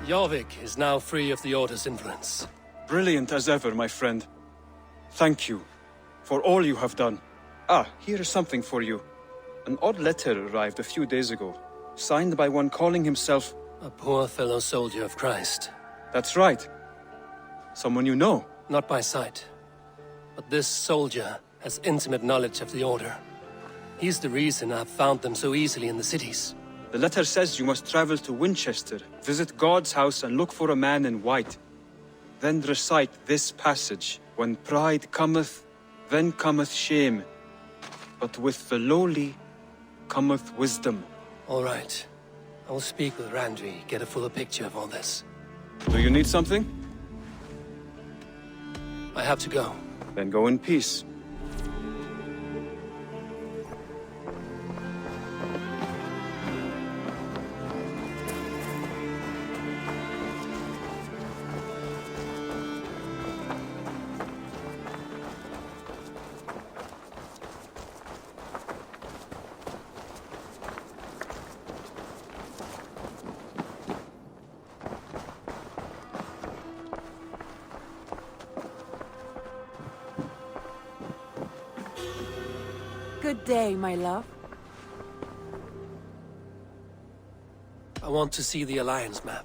Jorvik is now free of the Order's influence. Brilliant as ever, my friend. Thank you for all you have done. Ah, here is something for you. An odd letter arrived a few days ago, signed by one calling himself... A poor fellow soldier of Christ. That's right. Someone you know. Not by sight. But this soldier has intimate knowledge of the Order. He's the reason I've found them so easily in the cities. The letter says you must travel to Winchester, visit God's house and look for a man in white. Then recite this passage. When pride cometh, then cometh shame. But with the lowly cometh wisdom. All right. I will speak with Randvi, get a fuller picture of all this. Do you need something? I have to go. Then go in peace. Good day, my love. I want to see the Alliance map.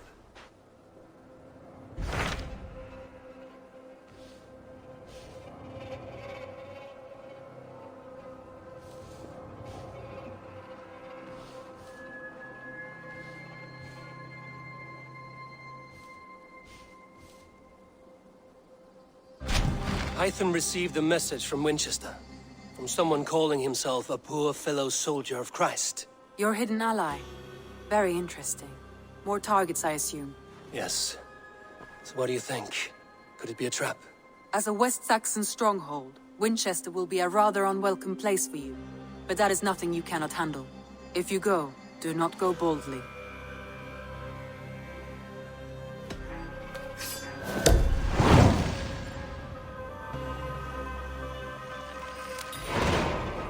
Hytham received a message from Winchester. From someone calling himself a poor fellow soldier of Christ. Your hidden ally. Very interesting. More targets, I assume. Yes. So what do you think? Could it be a trap? As a West Saxon stronghold, Winchester will be a rather unwelcome place for you. But that is nothing you cannot handle. If you go, do not go boldly.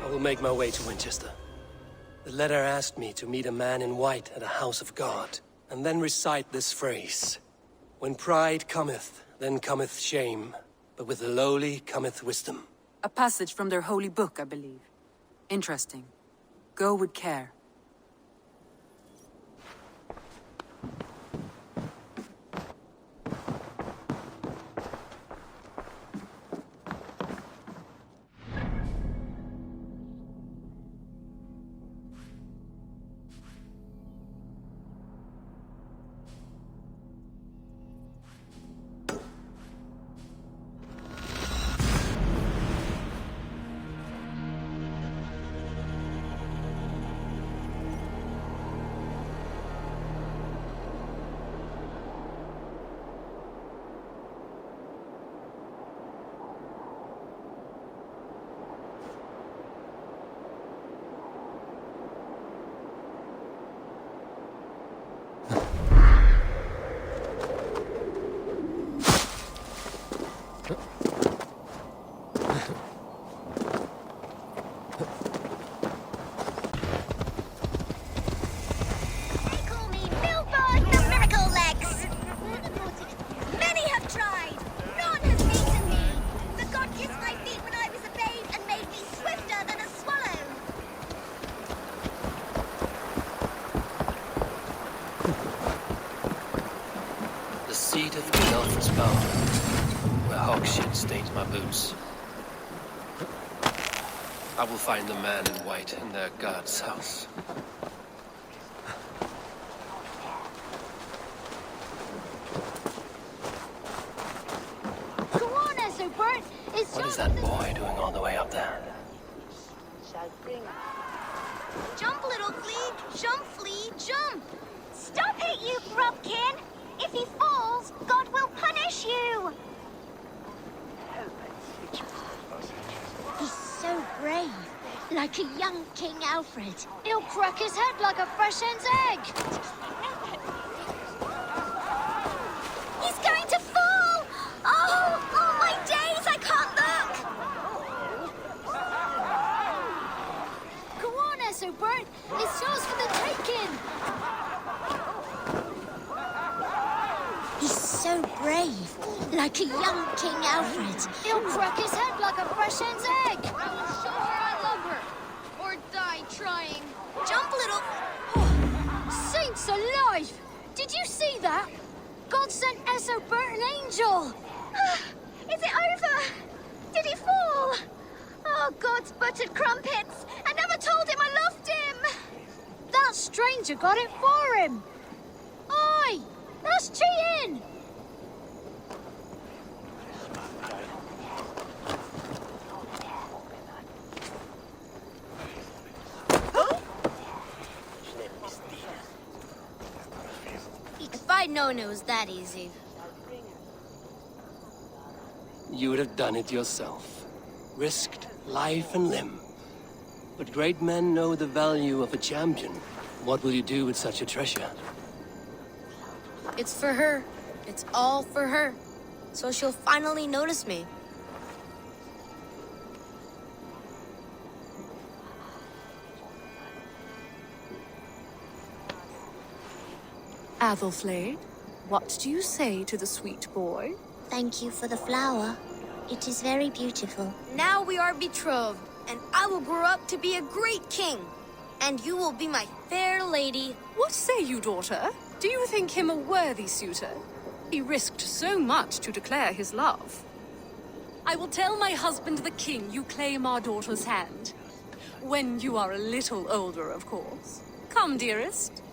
I will make my way to Winchester. The letter asked me to meet a man in white at a house of God, and then recite this phrase. When pride cometh, then cometh shame, but with the lowly cometh wisdom. A passage from their holy book, I believe. Interesting. Go with care. My boots. I will find the man in white in their God's house. Come on, Esobert! What is that boy doing all the way up there? Jump, little flea! Jump, flea, jump! Stop it, you grubkin! If he falls, God will punish you! He's so brave, like a young King Alfred. He'll crack his head like a fresh hen's egg. He's going to fall! Oh! so brave, like a young King Alfred. He'll crack his head like a fresh hen's egg. I will show her I love her, or die trying. Jump, little... Saints alive! Did you see that? God sent Esobert an angel. Is it over? Did he fall? Oh, God's buttered crumpets. I never told him I loved him. That stranger got it for him. Oi! That's cheating! If I'd known it was that easy. You would have done it yourself. Risked life and limb. But great men know the value of a champion. What will you do with such a treasure? It's for her. It's all for her. So she'll finally notice me. Athelflaed, what do you say to the sweet boy? Thank you for the flower. It is very beautiful. Now we are betrothed, and I will grow up to be a great king. And you will be my fair lady. What say you, daughter? Do you think him a worthy suitor? He risked so much to declare his love. I will tell my husband the king you claim our daughter's hand. When you are a little older, of course. Come, dearest.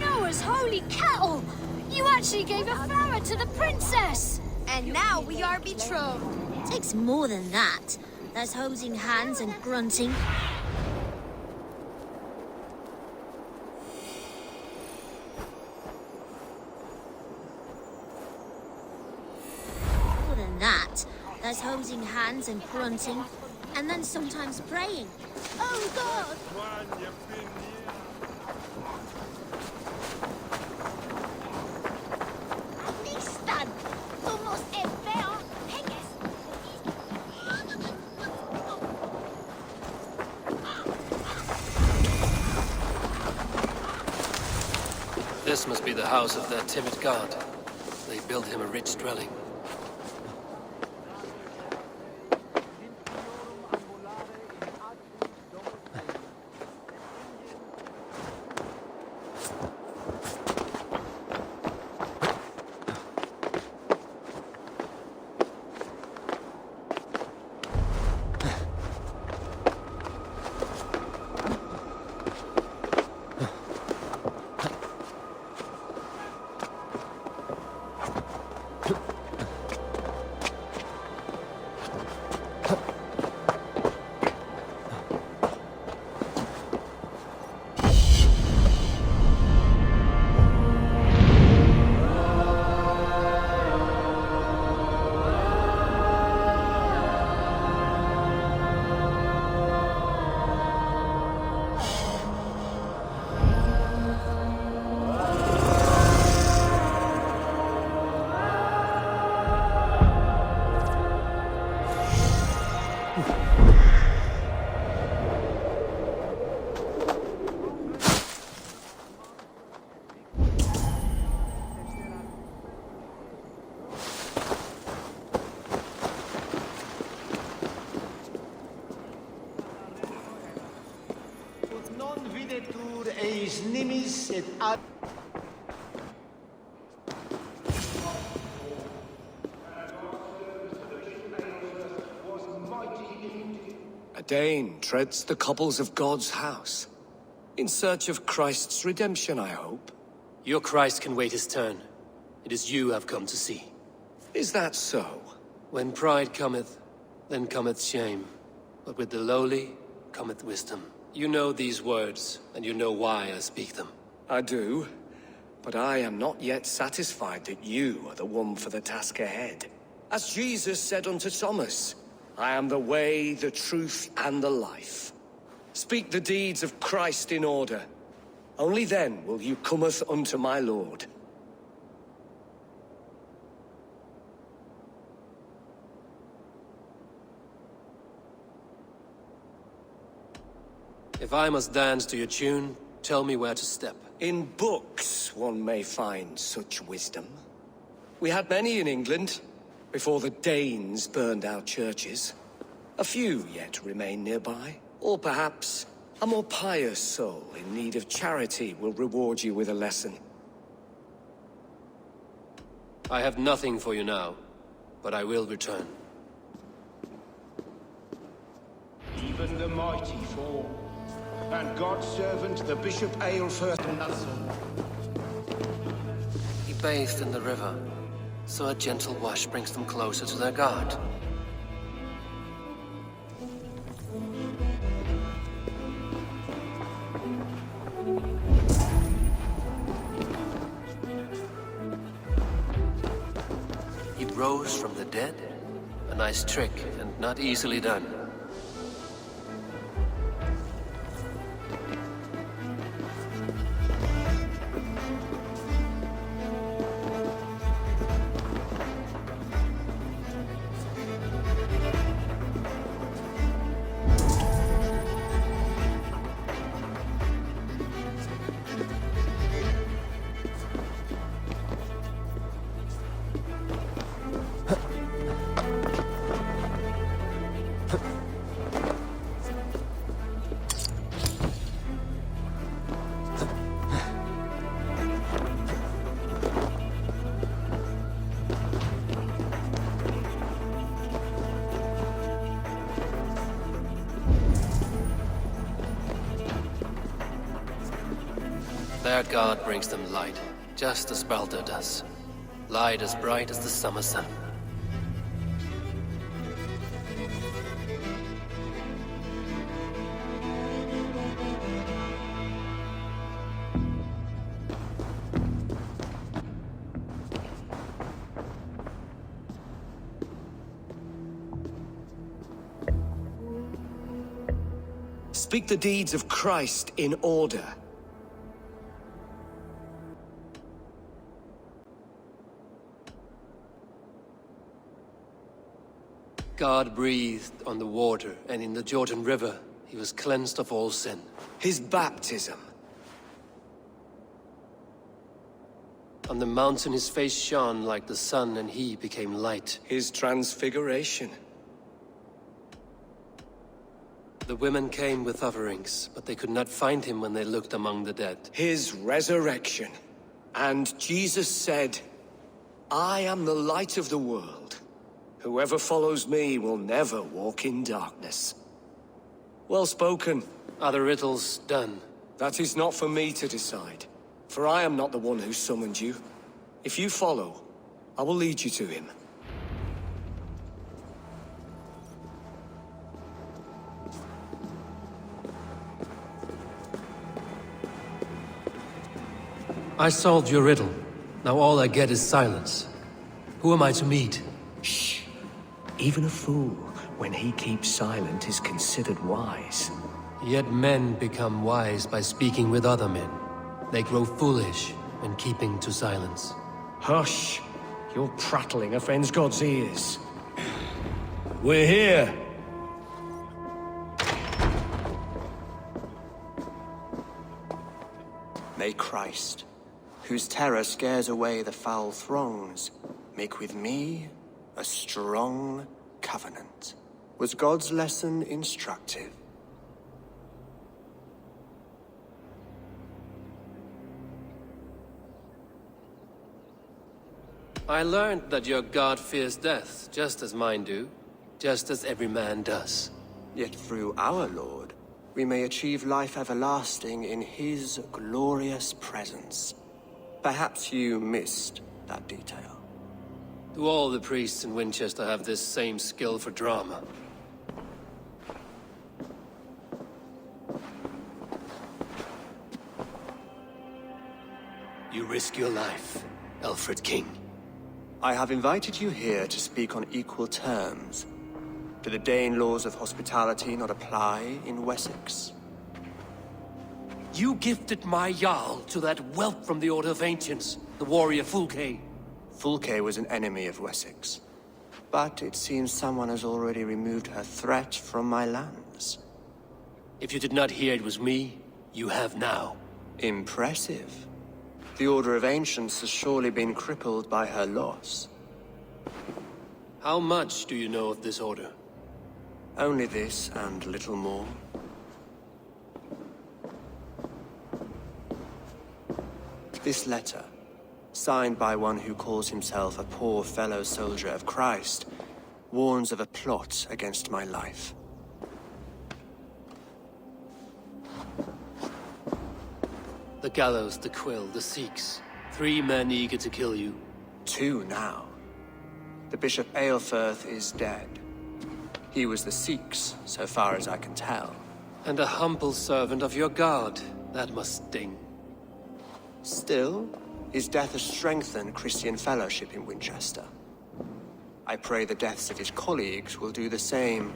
Noah's holy kettle! You actually gave a flower to the princess! And now we are betrothed. It takes more than that. There's holding hands and grunting. More than that. There's holding hands and grunting. And then sometimes praying. Oh, God! This must be the house of their timid god. They built him a rich dwelling. eis nimis et ad... A Dane treads the cobbles of God's house. In search of Christ's redemption, I hope. Your Christ can wait his turn. It is you I've come to see. Is that so? When pride cometh, then cometh shame. But with the lowly cometh wisdom. You know these words, and you know why I speak them. I do, but I am not yet satisfied that you are the one for the task ahead. As Jesus said unto Thomas, I am the way, the truth, and the life. Speak the deeds of Christ in order. Only then will you cometh unto my Lord. If I must dance to your tune, tell me where to step. In books, one may find such wisdom. We had many in England, before the Danes burned our churches. A few yet remain nearby. Or perhaps a more pious soul in need of charity will reward you with a lesson. I have nothing for you now, but I will return. Even the mighty fall, and God's servant, the Bishop Eilfert Nassau. He bathed in the river, so a gentle wash brings them closer to their god. He rose from the dead? A nice trick, and not easily done. Their god brings them light, just as Baldur does. Light as bright as the summer sun. Speak the deeds of Christ in order. God breathed on the water, and in the Jordan River, he was cleansed of all sin. His baptism. On the mountain his face shone like the sun, and he became light. His transfiguration. The women came with offerings, but they could not find him when they looked among the dead. His resurrection. And Jesus said, I am the light of the world. Whoever follows me will never walk in darkness. Well spoken. Are the riddles done? That is not for me to decide, for I am not the one who summoned you. If you follow, I will lead you to him. I solved your riddle. Now all I get is silence. Who am I to meet? Shh. Even a fool, when he keeps silent, is considered wise. Yet men become wise by speaking with other men. They grow foolish when keeping to silence. Hush! Your prattling offends God's ears. We're here! May Christ, whose terror scares away the foul throngs, make with me a strong covenant. Was God's lesson instructive? I learned that your god fears death, just as mine do. Just as every man does. Yet through our Lord, we may achieve life everlasting in his glorious presence. Perhaps you missed that detail. Do all the priests in Winchester have this same skill for drama? You risk your life, Alfred King. I have invited you here to speak on equal terms. Do the Dane laws of hospitality not apply in Wessex? You gifted my Jarl to that whelp from the Order of Ancients, the warrior Fulke. Fulke was an enemy of Wessex. But it seems someone has already removed her threat from my lands. If you did not hear it was me, you have now. Impressive. The Order of Ancients has surely been crippled by her loss. How much do you know of this order? Only this and little more. This letter, signed by one who calls himself a poor fellow soldier of Christ, warns of a plot against my life. The gallows, the quill, the Sikhs. 3 men eager to kill you. 2 now. The Bishop Eilfirth is dead. He was the Sikhs, so far as I can tell. And a humble servant of your god. That must sting. Still, his death has strengthened Christian fellowship in Winchester. I pray the deaths of his colleagues will do the same.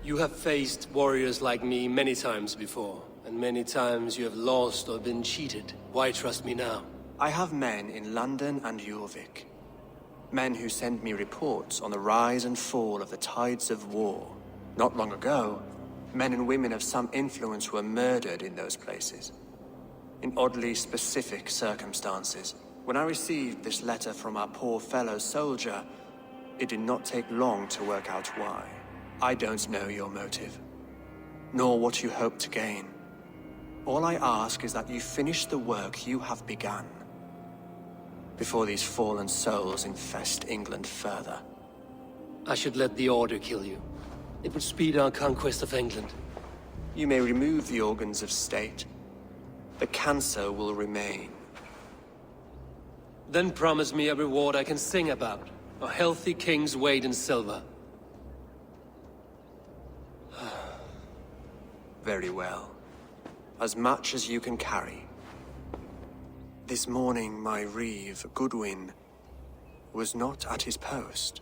You have faced warriors like me many times before, and many times you have lost or been cheated. Why trust me now? I have men in London and Jorvik. Men who send me reports on the rise and fall of the tides of war. Not long ago, men and women of some influence were murdered in those places. In oddly specific circumstances. When I received this letter from our poor fellow soldier, it did not take long to work out why. I don't know your motive, nor what you hope to gain. All I ask is that you finish the work you have begun, before these fallen souls infest England further. I should let the Order kill you. It would speed our conquest of England. You may remove the organs of state. The cancer will remain. Then promise me a reward I can sing about. A healthy king's weight in silver. Very well. As much as you can carry. This morning, my reeve, Goodwin, was not at his post.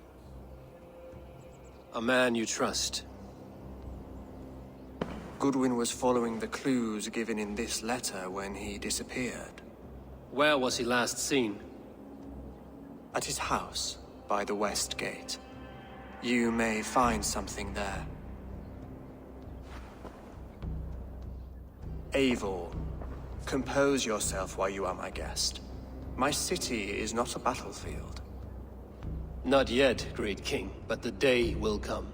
A man you trust. Goodwin was following the clues given in this letter when he disappeared. Where was he last seen? At his house, by the West Gate. You may find something there. Eivor, compose yourself while you are my guest. My city is not a battlefield. Not yet, great king, but the day will come.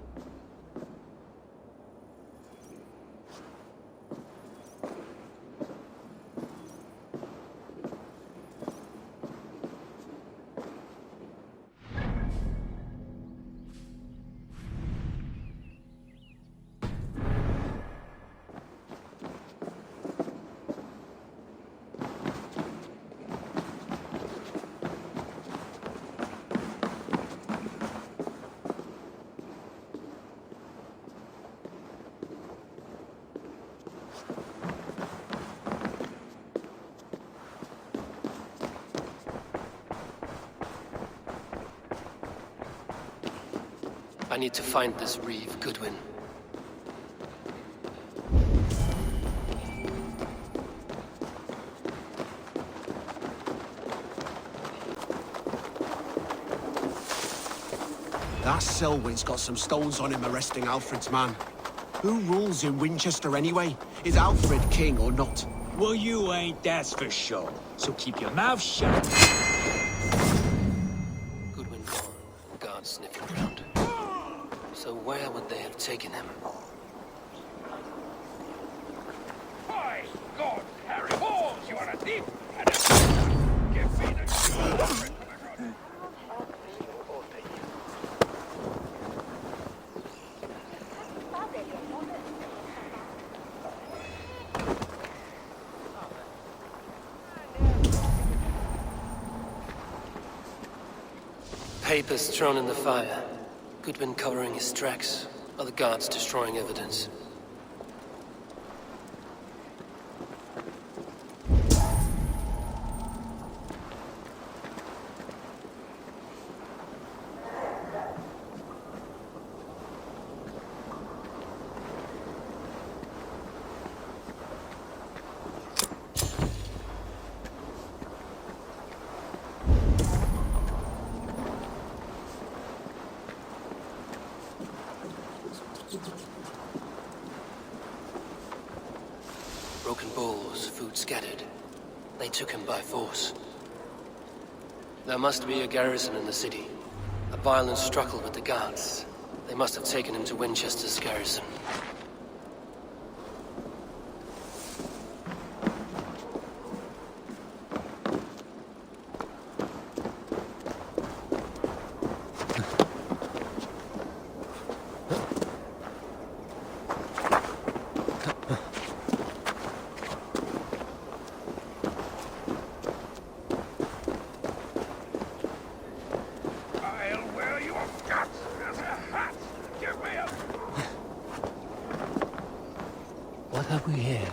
I need to find this reeve, Goodwin. That Selwyn's got some stones on him arresting Alfred's man. Who rules in Winchester anyway? Is Alfred king or not? Well, you ain't, that's for sure. So keep your mouth shut. Goodwin gone, and guards sniffing around. So where would they have taken him? By God, Harry Balls, you are a thief and a... Give me the... Papers thrown in the fire. Goodwin covering his tracks. Other guards destroying evidence. Broken bowls, food scattered. They took him by force. There must be a garrison in the city. A violent struggle with the guards. They must have taken him to Winchester's garrison. What have we here?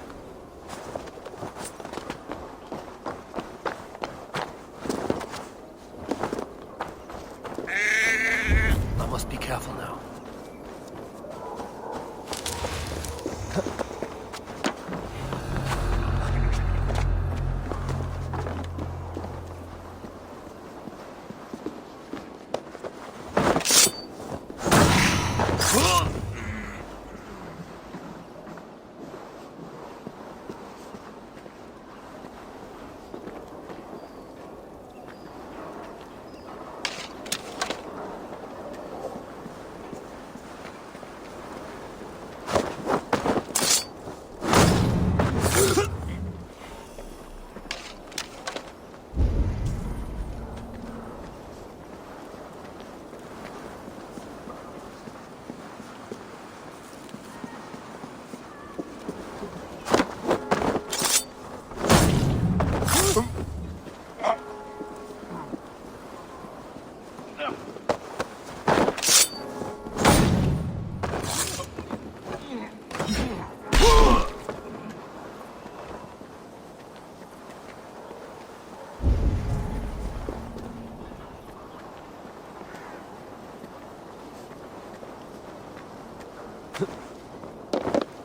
I must be careful now.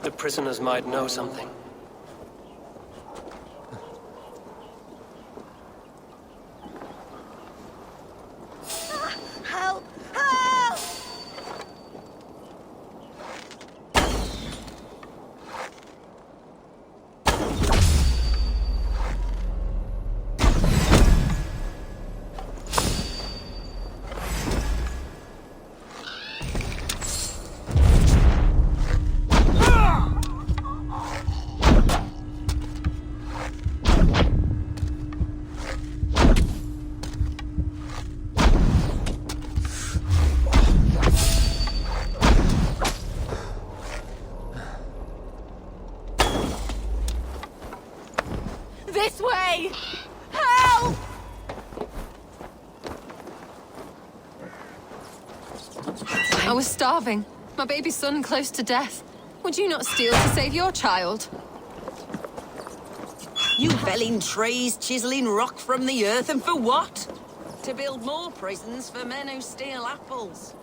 The prisoners might know something. Help! Help! This way! Help! I was starving. My baby son close to death. Would you not steal to save your child? You felling trees, chiseling rock from the earth, and for what? To build more prisons for men who steal apples.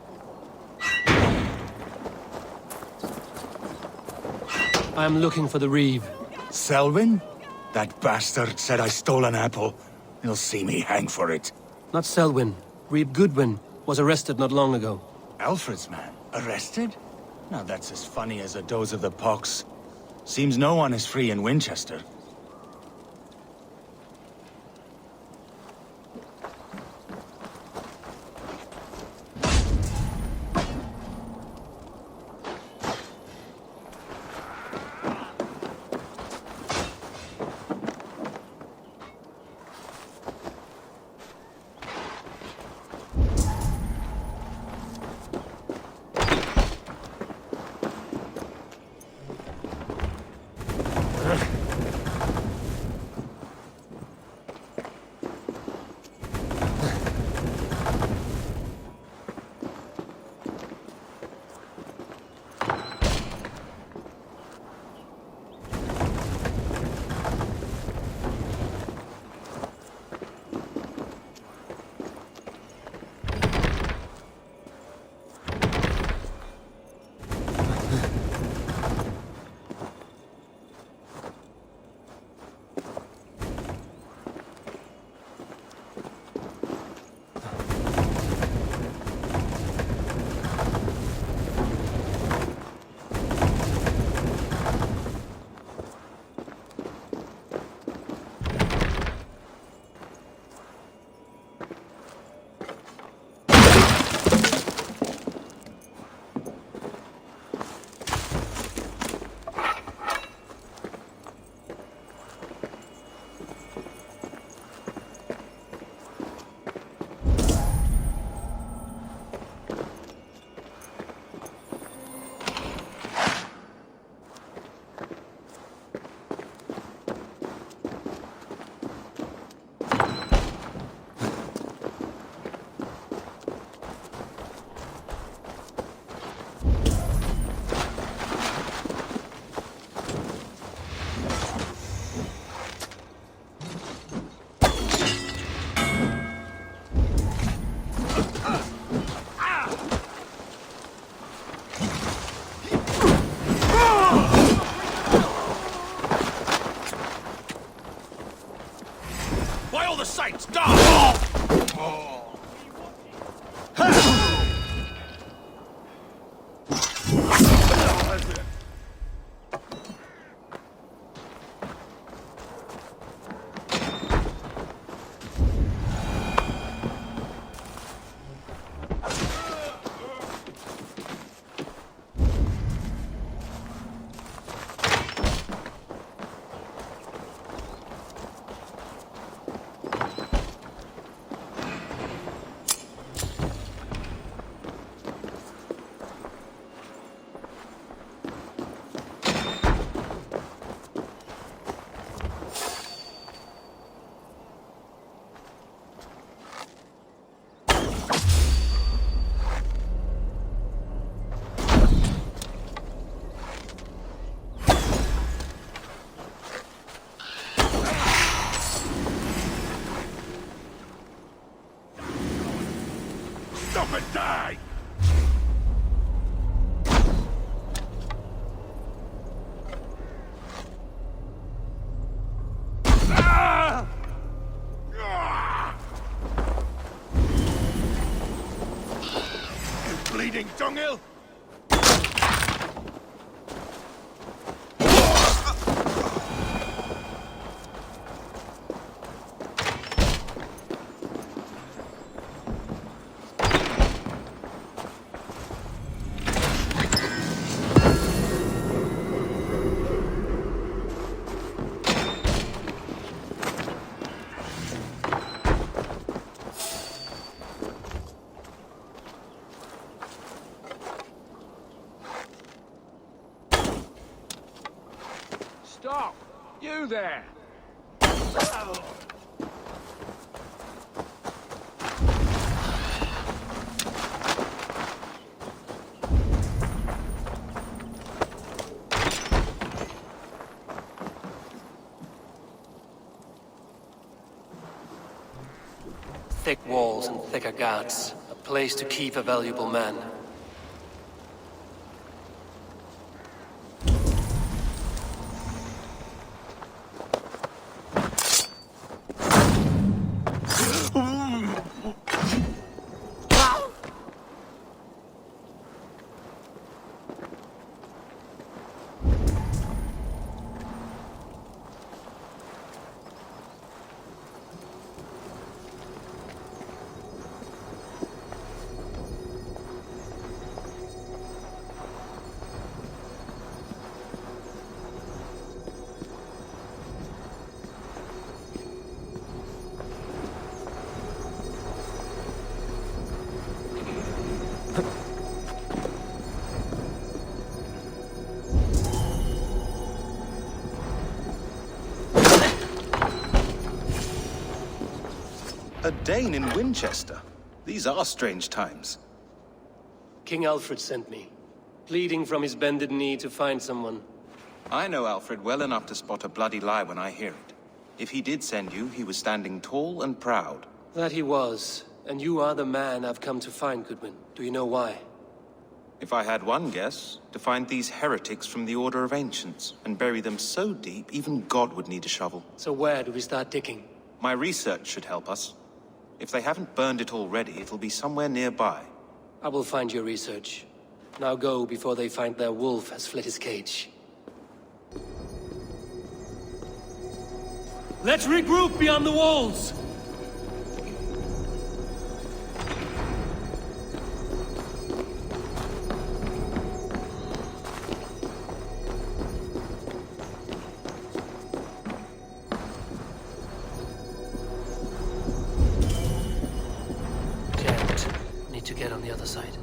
I'm looking for the Reeve. Selwyn? That bastard said I stole an apple. He'll see me hang for it. Not Selwyn. Reeve Goodwin was arrested not long ago. Alfred's man? Arrested? Now that's as funny as a dose of the pox. Seems no one is free in Winchester. Die! Ah! Ah! You bleeding dunghill! Stop! You there! Thick walls and thicker guards. A place to keep a valuable man. A Dane in Winchester? These are strange times. King Alfred sent me, pleading from his bended knee to find someone. I know Alfred well enough to spot a bloody lie when I hear it. If he did send you, he was standing tall and proud. That he was, and you are the man I've come to find, Goodwin. Do you know why? If I had one guess, to find these heretics from the Order of Ancients, and bury them so deep, even God would need a shovel. So where do we start digging? My research should help us. If they haven't burned it already, it'll be somewhere nearby. I will find your research. Now go before they find their wolf has fled his cage. Let's regroup beyond the walls! Need to get on the other side.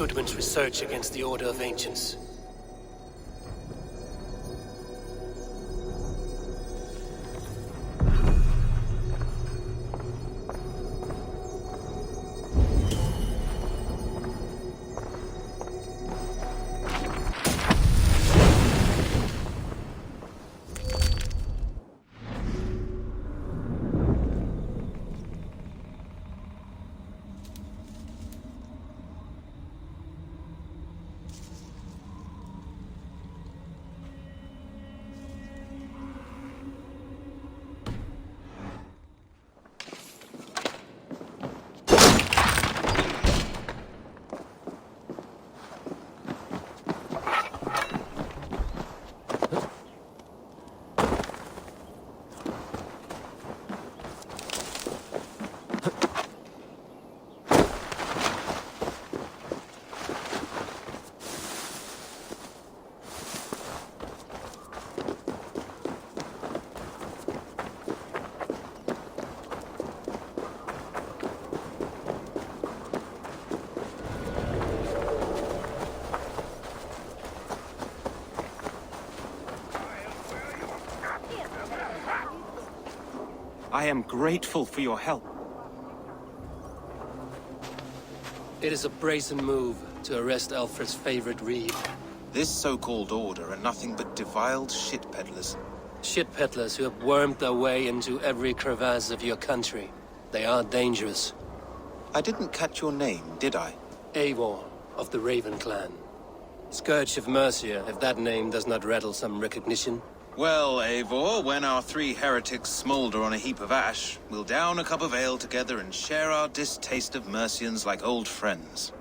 Goodwin's research against the Order of Ancients. I am grateful for your help. It is a brazen move to arrest Alfred's favorite reeve. This so-called order are nothing but defiled shit peddlers. Shit peddlers who have wormed their way into every crevasse of your country. They are dangerous. I didn't catch your name, did I? Eivor, of the Raven clan. Scourge of Mercia, if that name does not rattle some recognition. Well, Eivor, when our three heretics smolder on a heap of ash, we'll down a cup of ale together and share our distaste of Mercians like old friends.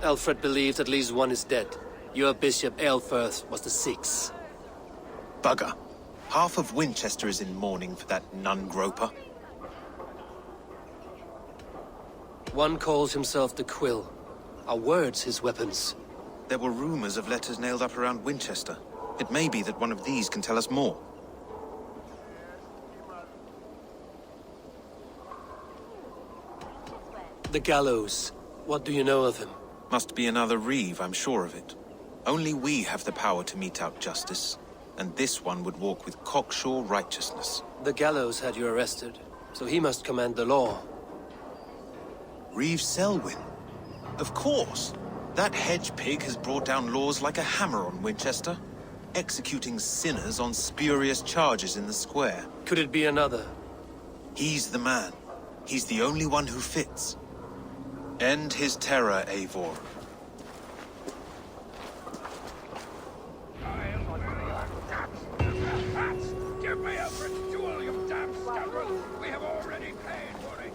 Alfred believed at least one is dead. Your bishop, Aelfirth, was the sixth. Bugger. Half of Winchester is in mourning for that nun-groper. One calls himself the Quill. Are words his weapons? There were rumors of letters nailed up around Winchester. It may be that one of these can tell us more. The gallows. What do you know of him? Must be another reeve, I'm sure of it. Only we have the power to mete out justice, and this one would walk with cocksure righteousness. The gallows had you arrested, so he must command the law. Reeve Selwyn? Of course! That hedge pig has brought down laws like a hammer on Winchester, executing sinners on spurious charges in the square. Could it be another? He's the man. He's the only one who fits. End his terror, Eivor. Give me Alfred's jewel, you damn scoundrel! We have already paid for it!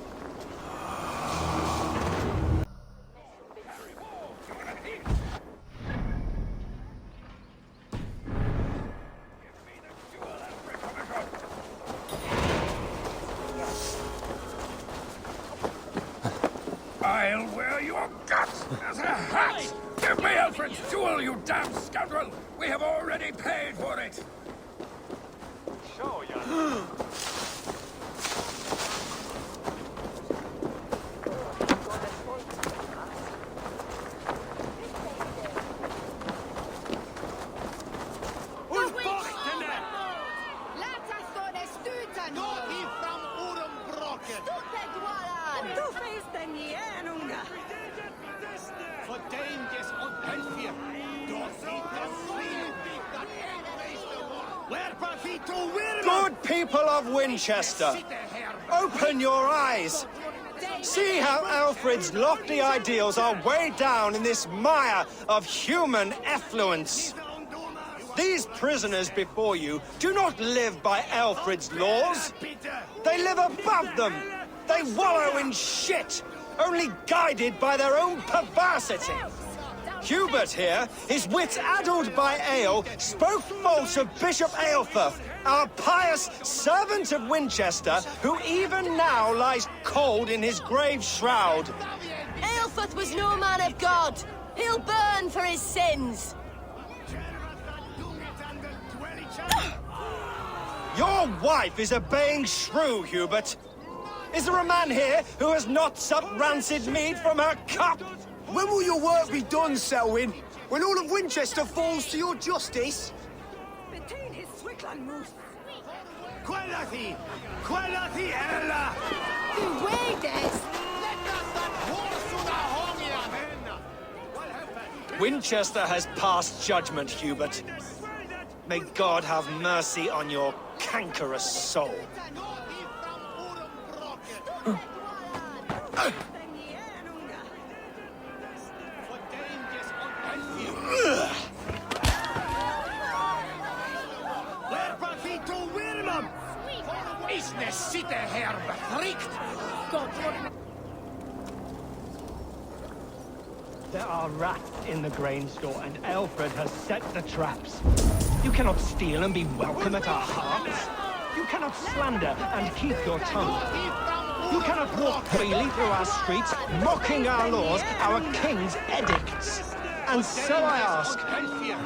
I'll wear your guts as a hat! Give me Alfred's jewel, you damn scoundrel! We have already paid for it! Show ya! Good people of Winchester, open your eyes. See how Alfred's lofty ideals are weighed down in this mire of human effluence. These prisoners before you do not live by Alfred's laws. They live above them. They wallow in shit, only guided by their own perversity. Hubert here, his wits addled by ale, spoke false of Bishop Aelfirth, our pious servant of Winchester, who even now lies cold in his grave shroud. Aelfirth was no man of God. He'll burn for his sins. Your wife is a baying shrew, Hubert. Is there a man here who has not supped rancid mead from her cup? When will your work be done, Selwyn? When all of Winchester falls to your justice? Ella! Winchester has passed judgment, Hubert. May God have mercy on your cankerous soul. There are rats in the grain store, and Alfred has set the traps. You cannot steal and be welcome at our hearts. You cannot slander and keep your tongue. You cannot walk freely through our streets, mocking our laws, our king's edicts. And so I ask,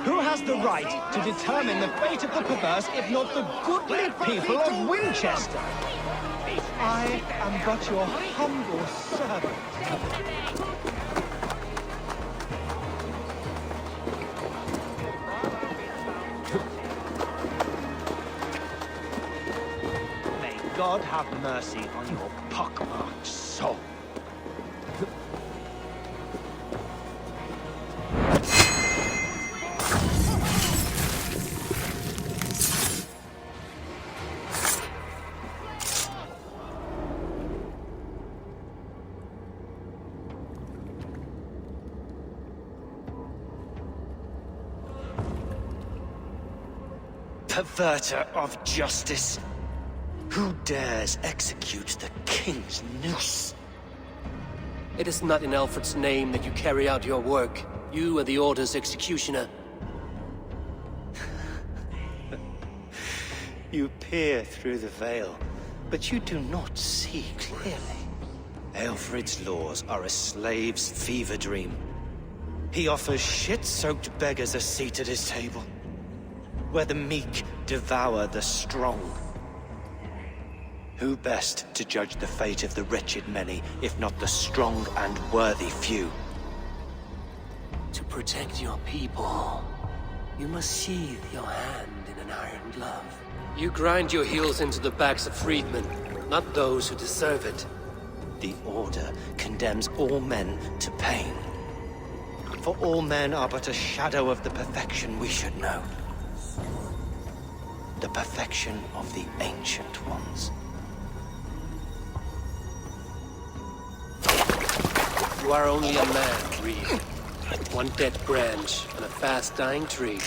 who has the right to determine the fate of the perverse if not the goodly people of Winchester? I am but your humble servant. God have mercy on your pockmarked soul. Perverter of justice. Who dares execute the king's noose? It is not in Alfred's name that you carry out your work. You are the Order's executioner. You peer through the veil, but you do not see clearly. Alfred's laws are a slave's fever dream. He offers shit-soaked beggars a seat at his table, where the meek devour the strong. Who best to judge the fate of the wretched many, if not the strong and worthy few? To protect your people, you must sheathe your hand in an iron glove. You grind your heels into the backs of freedmen, not those who deserve it. The Order condemns all men to pain. For all men are but a shadow of the perfection we should know. The perfection of the Ancient Ones. You are only a man, Reed. One dead branch on a fast-dying tree.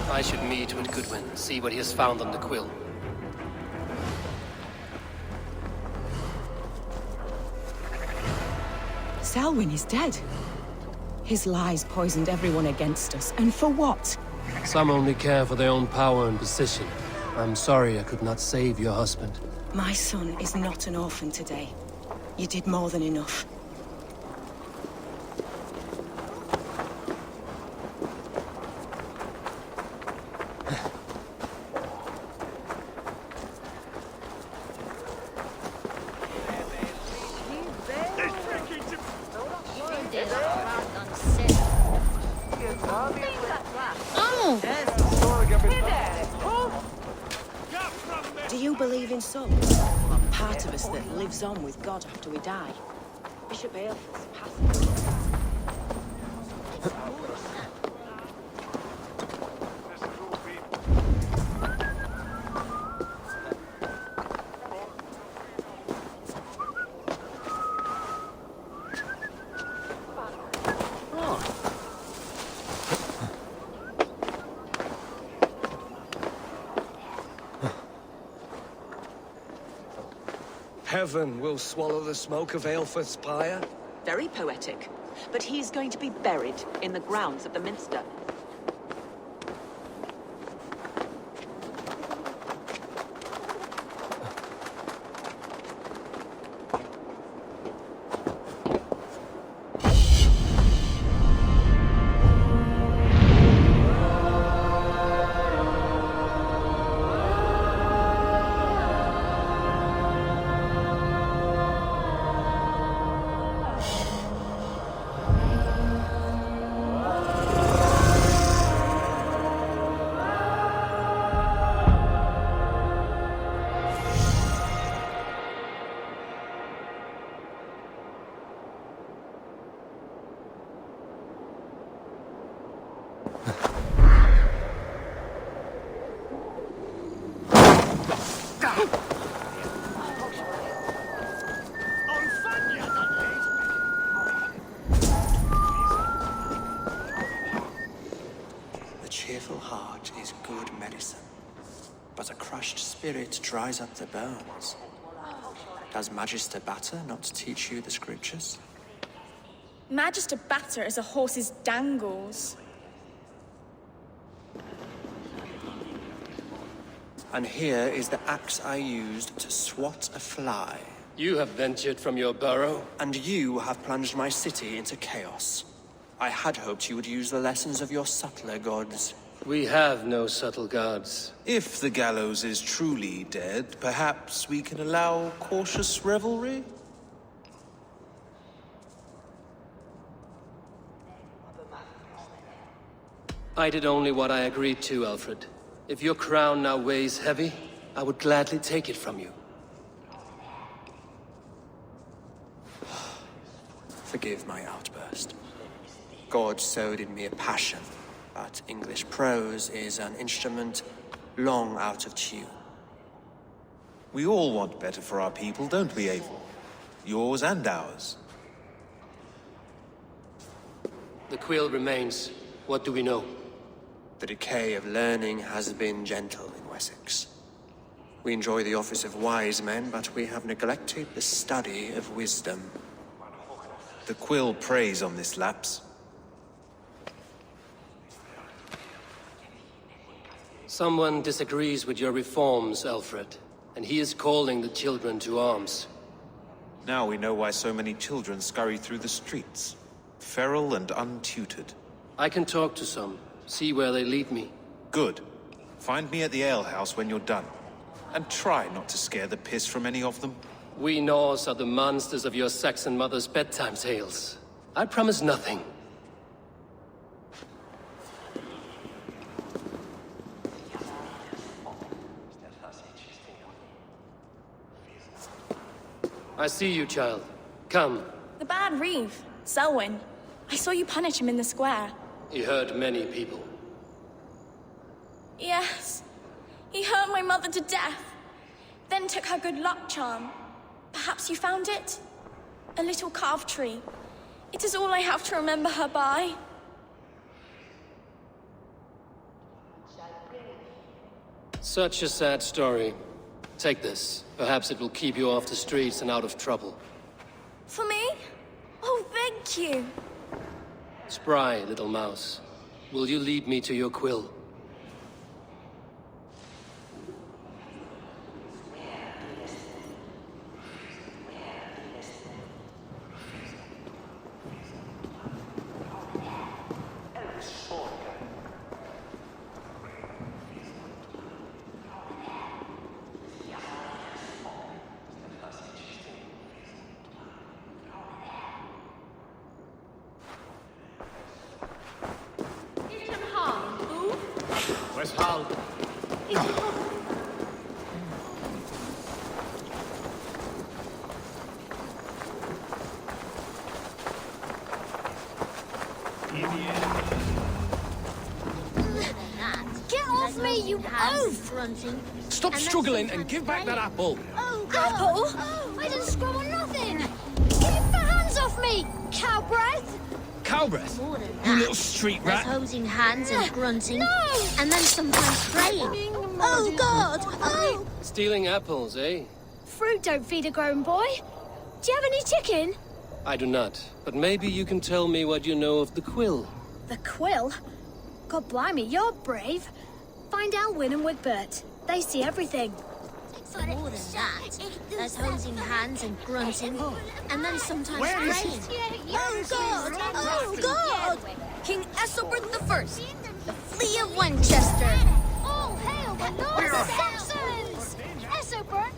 I should meet with Goodwin, see what he has found on the quill. Selwyn is dead. His lies poisoned everyone against us, and for what? Some only care for their own power and position. I'm sorry I could not save your husband. My son is not an orphan today. You did more than enough. Do you believe in souls? Or part of us that lives on with God after we die? Bishop Aelfred's path. heaven will swallow the smoke of Aelfred's pyre? Very poetic. But he's going to be buried in the grounds of the Minster. The cheerful heart is good medicine, but a crushed spirit dries up the bones. Does Magister Batter not teach you the scriptures? Magister Batter is a horse's dangles. And here is the axe I used to swat a fly. You have ventured from your burrow? And you have plunged my city into chaos. I had hoped you would use the lessons of your subtler gods. We have no subtle gods. If the gallows is truly dead, perhaps we can allow cautious revelry? I did only what I agreed to, Alfred. If your crown now weighs heavy, I would gladly take it from you. Forgive my outburst. God sowed in me a passion, but English prose is an instrument long out of tune. We all want better for our people, don't we, Eivor? Yours and ours. The quill remains. What do we know? The decay of learning has been gentle in Wessex. We enjoy the office of wise men, but we have neglected the study of wisdom. The quill preys on this lapse. Someone disagrees with your reforms, Alfred, and he is calling the children to arms. Now we know why so many children scurry through the streets, feral and untutored. I can talk to some, see where they lead me. Good. Find me at the alehouse when you're done. And try not to scare the piss from any of them. We Norse are the monsters of your Saxon mother's bedtime tales. I promise nothing. I see you, child. Come. The bad Reeve, Selwyn. I saw you punish him in the square. He hurt many people. Yes. He hurt my mother to death. Then took her good luck charm. Perhaps you found it? A little carved tree. It is all I have to remember her by. Such a sad story. Take this. Perhaps it will keep you off the streets and out of trouble. For me? Oh, thank you. Spry, little mouse. Will you lead me to your quill? Where's Hal? Get off me, you oaf! Stop struggling and give back that apple. Oh, apple? I didn't scrum on nothing! Get the hands off me, cow breath! Cow breath? You little street rat. There's hosing hands and grunting. No! And then sometimes praying. Oh, God! Oh! Stealing apples, eh? fruit don't feed a grown boy. Do you have any chicken? I do not, but maybe you can tell me what you know of the quill. The quill? God blimey, you're brave. Find Elwyn and Wigbert. They see everything. More than that, there's holding hands and grunting, and then sometimes praying. Oh God! Oh God! King Ethelbert the First, the Flea of Winchester. All hail the Norse Saxons! Ethelbert!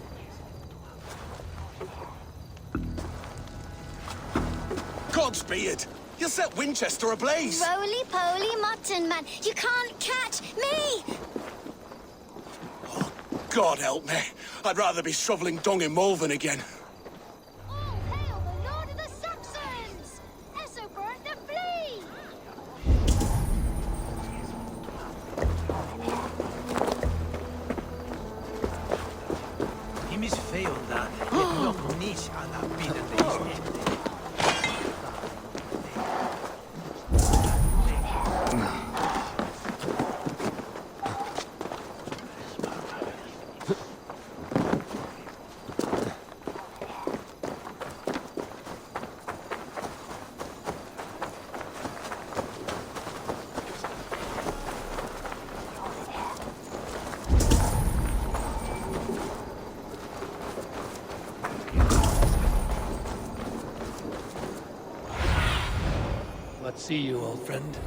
Godspeed! You'll set Winchester ablaze! Roly-poly mutton man, you can't catch me! God help me. I'd rather be shoveling dung in Malvern again. All hail the Lord of the Saxons! Ethelbert the Flea! He misfailed that. Nog niets aan dat bieden deze. See you, old friend.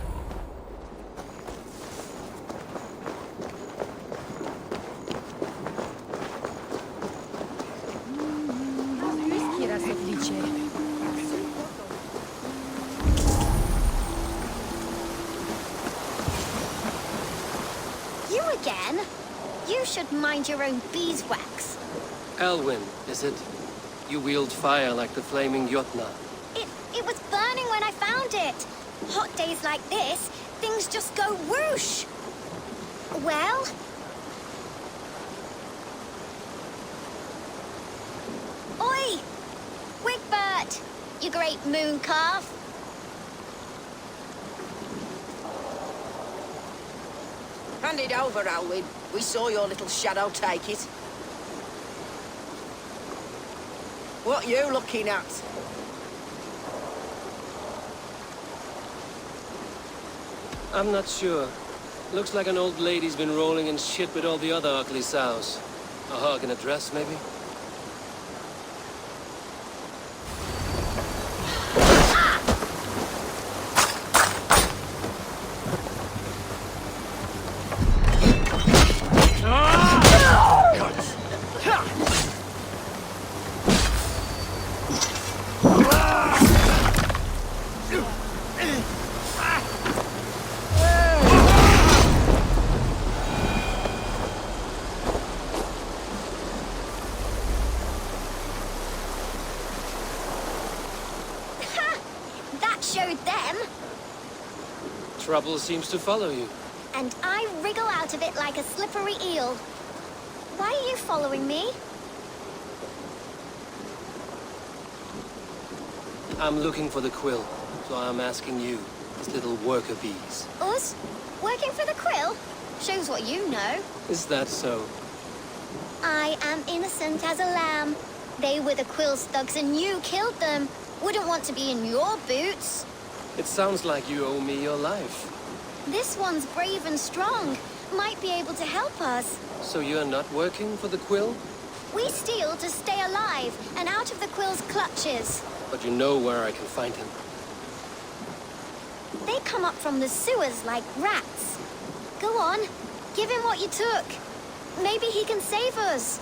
You again? You should mind your own beeswax. Elwyn, is it? You wield fire like the flaming Jotna. It was burning when I found it. Hot days like this, things just go whoosh. Well? Oi! Wigbert! You great moon calf! Hand it over, Alwyn. We saw your little shadow take it. What you looking at? I'm not sure. Looks like an old lady's been rolling in shit with all the other ugly sows. A hug and a dress, maybe? Trouble seems to follow you. And I wriggle out of it like a slippery eel. Why are you following me? I'm looking for the quill, so I'm asking you, these little worker bees. Us? Working for the quill? Shows what you know. Is that so? I am innocent as a lamb. They were the quill's thugs and you killed them. Wouldn't want to be in your boots. It sounds like you owe me your life. This one's brave and strong. Might be able to help us. So you're not working for the quill? We steal to stay alive and out of the quill's clutches. But you know where I can find him. They come up from the sewers like rats. Go on, give him what you took. Maybe he can save us.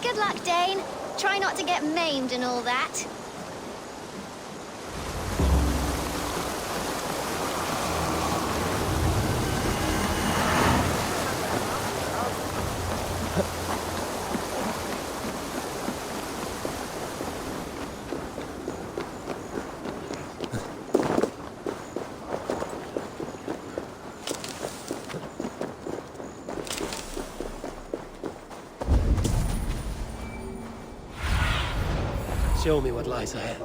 Good luck, Dane. Try not to get maimed and all that. Show me what lies ahead.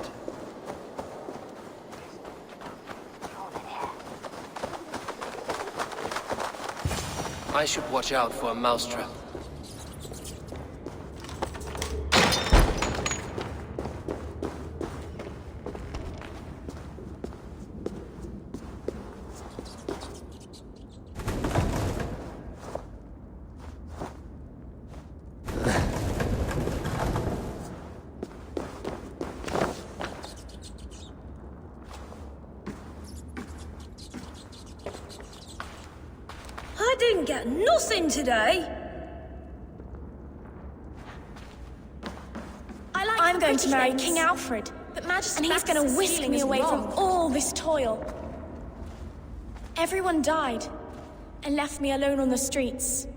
I should watch out for a mousetrap. I didn't get nothing today. I'm going to marry King Alfred, and he's going to whisk me away from all this toil. Everyone died and left me alone on the streets.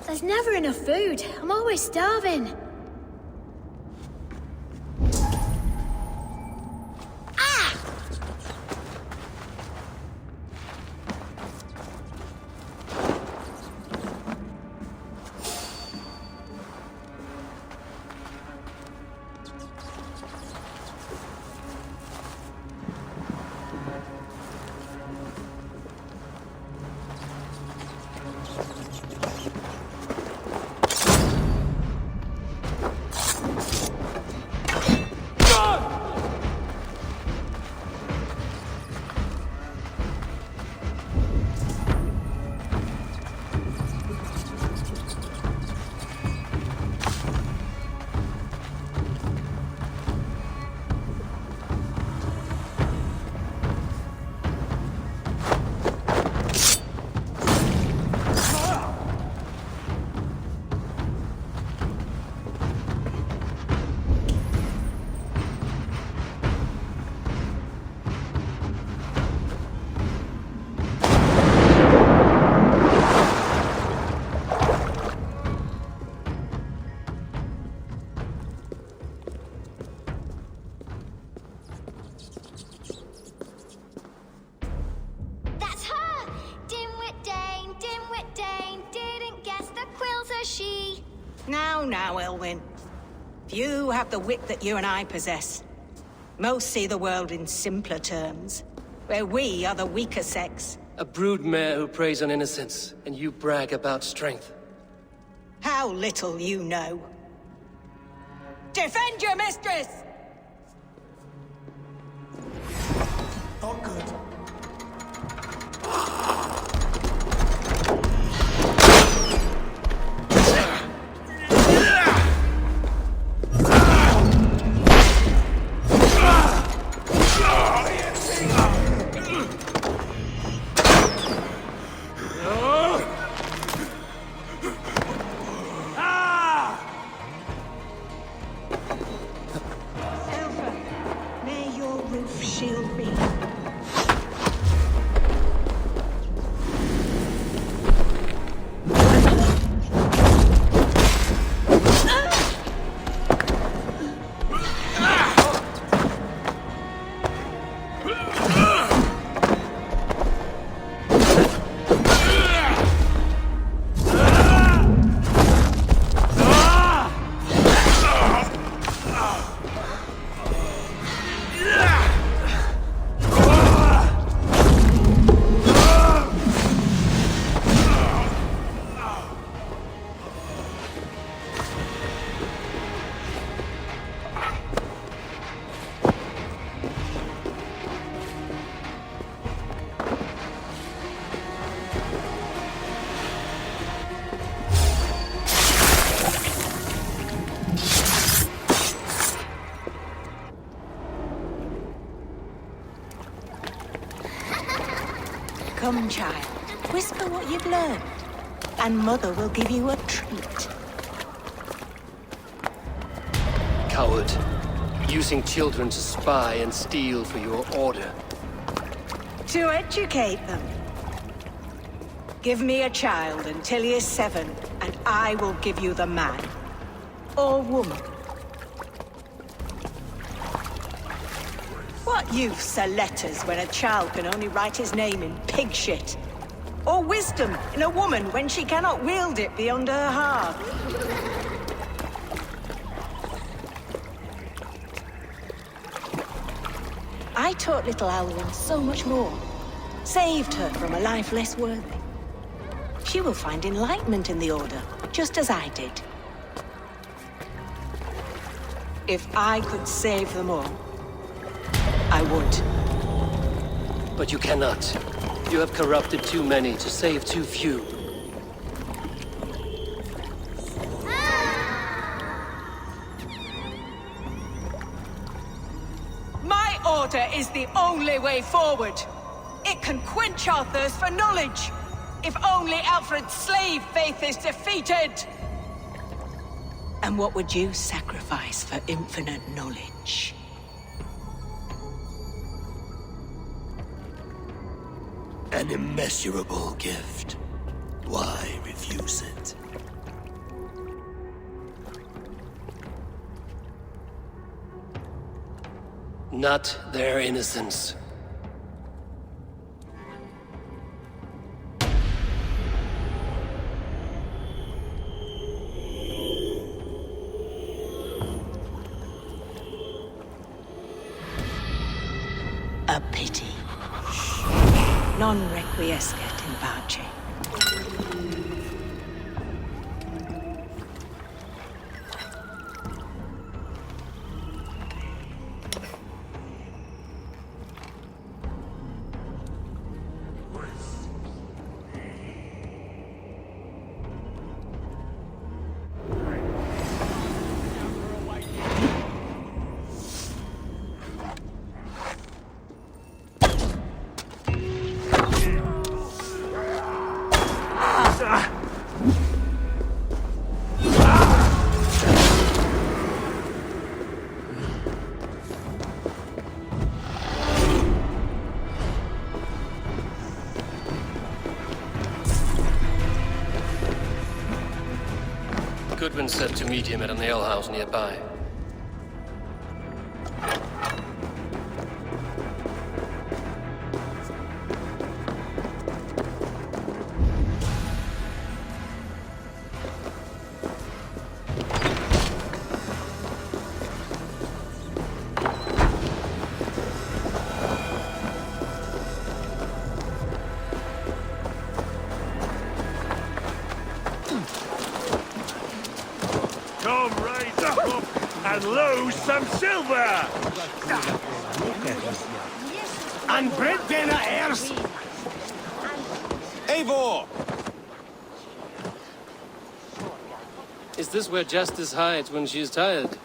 There's never enough food. I'm always starving. Now, Elwyn. Few have the wit that you and I possess. Most see the world in simpler terms, where we are the weaker sex. A broodmare who preys on innocence, and you brag about strength. How little you know. Defend your mistress! Not good. Come, child. Whisper what you've learned, and Mother will give you a treat. Coward. Using children to spy and steal for your order. To educate them. Give me a child until he is 7, and I will give you the man. Or woman. What use are letters when a child can only write his name in pig shit? Or wisdom in a woman when she cannot wield it beyond her heart? I taught little Alwyn so much more. Saved her from a life less worthy. She will find enlightenment in the Order, just as I did. If I could save them all, I would. But you cannot. You have corrupted too many to save too few. My Order is the only way forward. It can quench our thirst for knowledge. If only Alfred's slave faith is defeated! And what would you sacrifice for infinite knowledge? An immeasurable gift. Why refuse it? Not their innocence. A pity. Non requiescat in pace. Goodwin said to meet him at an alehouse nearby. Come right up and lose some silver! And bread dinner heirs! Eivor! Is this where Justice hides when she is tired?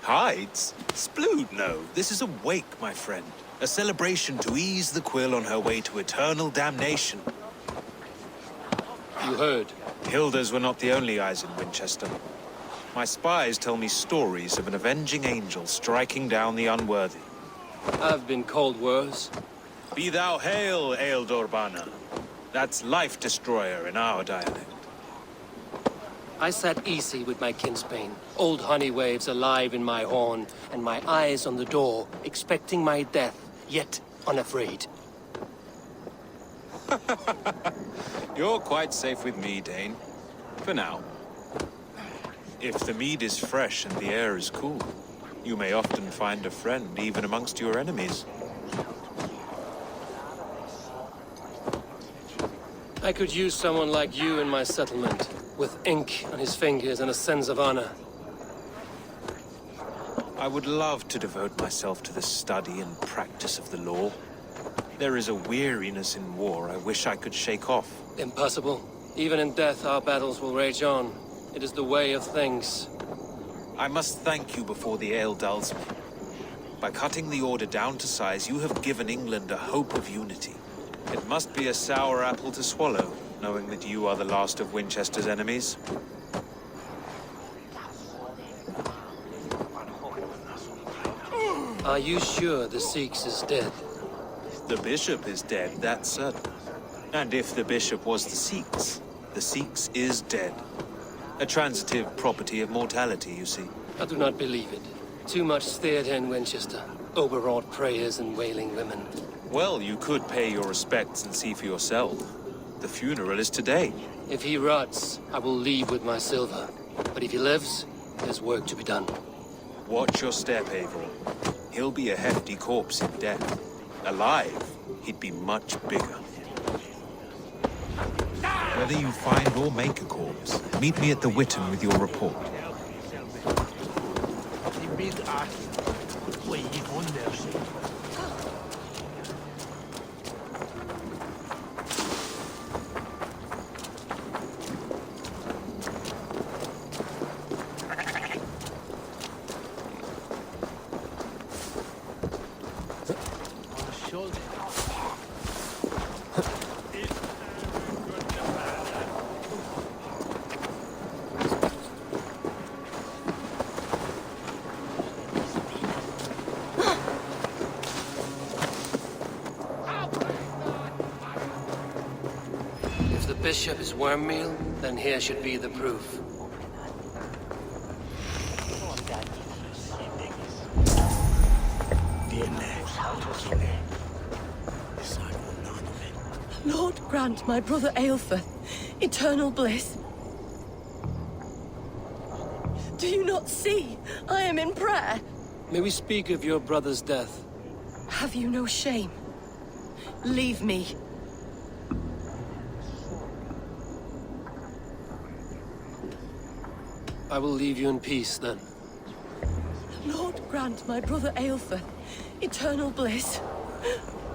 Hides? Splood, no. This is a wake, my friend. A celebration to ease the quill on her way to eternal damnation. You heard. Hilda's were not the only eyes in Winchester. My spies tell me stories of an avenging angel striking down the unworthy. I've been called worse. Be thou hail, Eildorbana. That's Life Destroyer in our dialect. I sat easy with my kinsbane, old honey waves alive in my horn, and my eyes on the door, expecting my death, yet unafraid. You're quite safe with me, Dane. For now. If the mead is fresh and the air is cool, you may often find a friend even amongst your enemies. I could use someone like you in my settlement, with ink on his fingers and a sense of honor. I would love to devote myself to the study and practice of the law. There is a weariness in war I wish I could shake off. Impossible. Even in death, our battles will rage on. It is the way of things. I must thank you before the ale dulls me. By cutting the Order down to size, you have given England a hope of unity. It must be a sour apple to swallow, knowing that you are the last of Winchester's enemies. Are you sure the Sikhs is dead? The bishop is dead, that's certain. And if the bishop was the Sikhs is dead. A transitive property of mortality, you see. I do not believe it. Too much theater in Winchester. Overwrought prayers and wailing women. Well, you could pay your respects and see for yourself. The funeral is today. If he rots, I will leave with my silver. But if he lives, there's work to be done. Watch your step, Eivor. He'll be a hefty corpse in death. Alive, he'd be much bigger. Whether you find or make a corpse, meet me at the Witten with your report. If the bishop is worm meal, then here should be the proof. Lord, grant my brother Aelfir eternal bliss. Do you not see? I am in prayer. May we speak of your brother's death? Have you no shame? Leave me. I will leave you in peace, then. Lord, grant my brother Aelfir eternal bliss,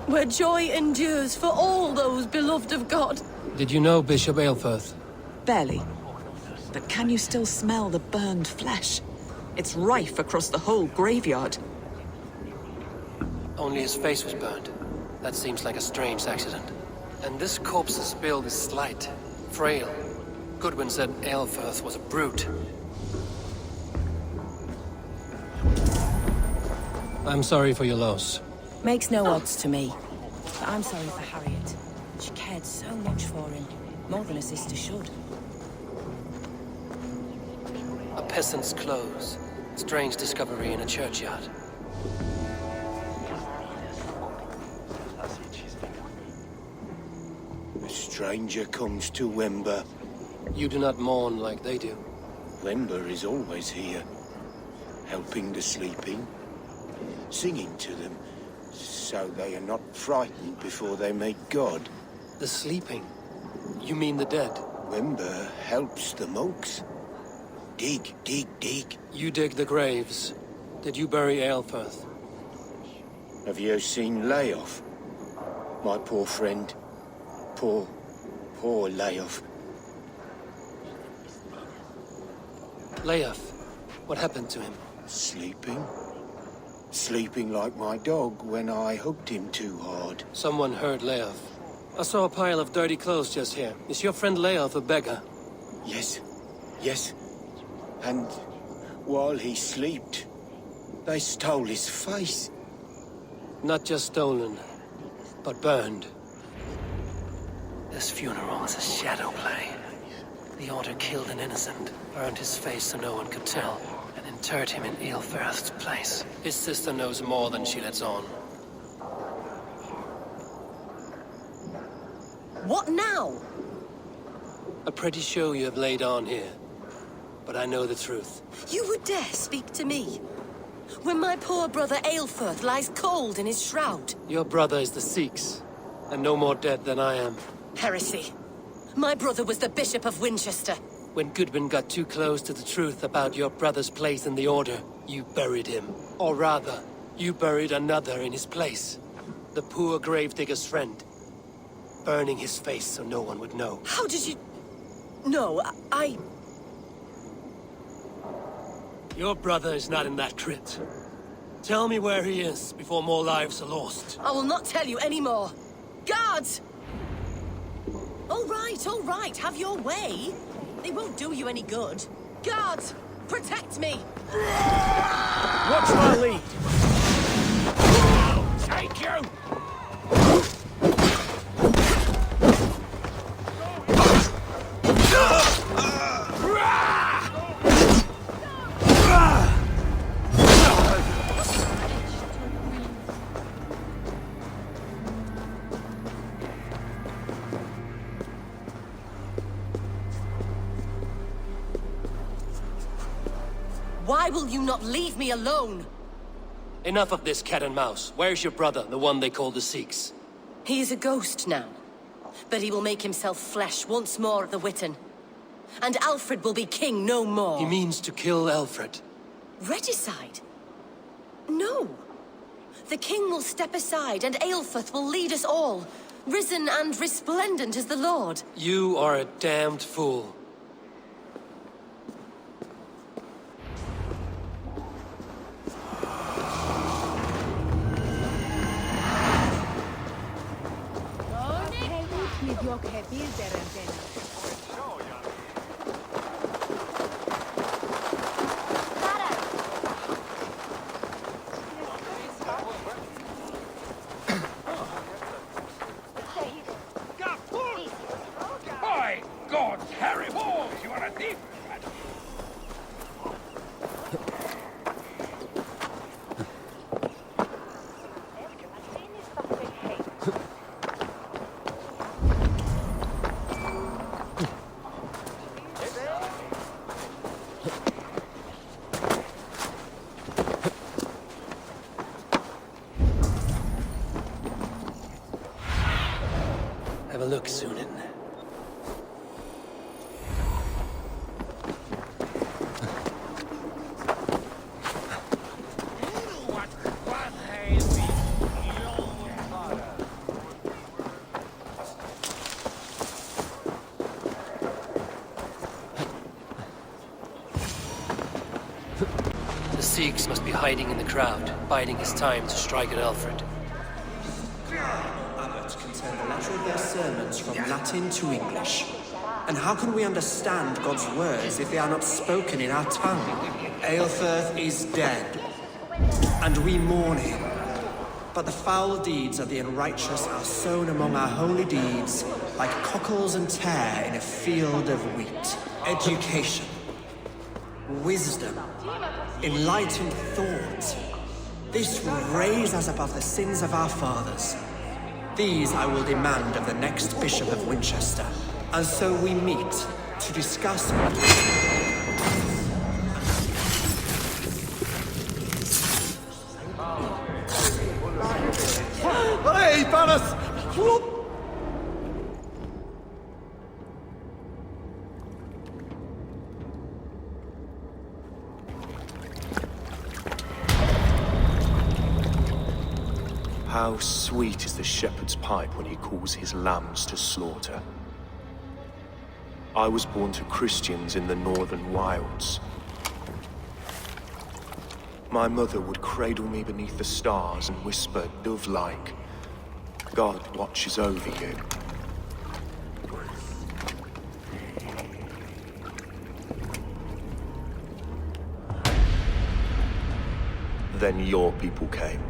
where joy endures for all those beloved of God. Did you know Bishop Aelfir? Barely. But can you still smell the burned flesh? It's rife across the whole graveyard. Only his face was burned. That seems like a strange accident. And this corpse's build is slight, frail. Goodwin said Aelfir was a brute. I'm sorry for your loss. Makes no odds to me. But I'm sorry for Harriet. She cared so much for him. More than a sister should. A peasant's clothes. Strange discovery in a churchyard. A stranger comes to Wember. You do not mourn like they do. Wember is always here, helping the sleeping, singing to them, so they are not frightened before they meet God. The sleeping? You mean the dead? Wember helps the monks. Dig, dig, dig. You dig the graves. Did you bury Aelfir? Have you seen Leof? My poor friend. Poor Leof. Leof, what happened to him? Sleeping. Sleeping like my dog when I hugged him too hard. Someone heard Leof. I saw a pile of dirty clothes just here. Is your friend Leof a beggar? Yes. Yes. And while he slept, they stole his face. Not just stolen, but burned. This funeral was a shadow play. The Order killed an innocent, burned his face so no one could tell, and interred him in Aelfirth's place. His sister knows more than she lets on. What now? A pretty show you have laid on here. But I know the truth. You would dare speak to me? When my poor brother Aelfir lies cold in his shroud. Your brother is the Sikhs, and no more dead than I am. Heresy. My brother was the Bishop of Winchester. When Goodwin got too close to the truth about your brother's place in the Order, you buried him. Or rather, you buried another in his place. The poor gravedigger's friend. Burning his face so no one would know. How did you... No, I... Your brother is not in that crypt. Tell me where he is before more lives are lost. I will not tell you anymore. Guards! All right, have your way. They won't do you any good. Guards, protect me! Watch my lead! Take you! Why will you not leave me alone? Enough of this cat and mouse. Where's your brother, the one they call the Sikhs? He is a ghost now. But he will make himself flesh once more at the Witten. And Alfred will be king no more. He means to kill Alfred. Regicide? No. The king will step aside and Aelfrith will lead us all. Risen and resplendent as the Lord. You are a damned fool. By God, Harry Balls, you are a thief! Have a look, Sunan. The Sikhs must be hiding in the crowd, biding his time to strike at Alfred. Abbot can turn the letter of their sermons from Latin to English. And how can we understand God's words if they are not spoken in our tongue? Aelfrith is dead, and we mourn him. But the foul deeds of the unrighteous are sown among our holy deeds, like cockles and tare in a field of wheat. Education, wisdom, enlightened thought. This will raise us above the sins of our fathers. These I will demand of the next Bishop of Winchester. And so we meet to discuss... Hey, Banas! How sweet is the shepherd's pipe when he calls his lambs to slaughter. I was born to Christians in the northern wilds. My mother would cradle me beneath the stars and whisper, dove-like, God watches over you. Then your people came,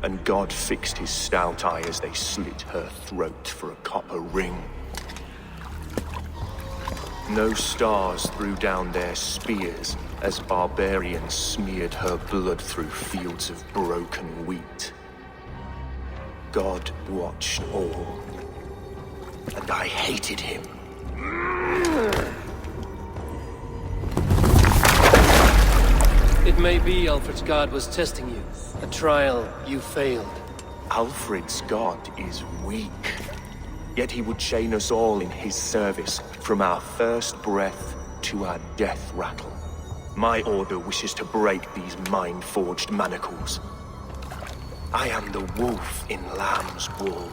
and God fixed his stout eye as they slit her throat for a copper ring. No stars threw down their spears as barbarians smeared her blood through fields of broken wheat. God watched all, and I hated him. It may be Alfred's god was testing you. A trial you failed. Alfred's god is weak. Yet he would chain us all in his service, from our first breath to our death rattle. My order wishes to break these mind-forged manacles. I am the wolf in lamb's wool.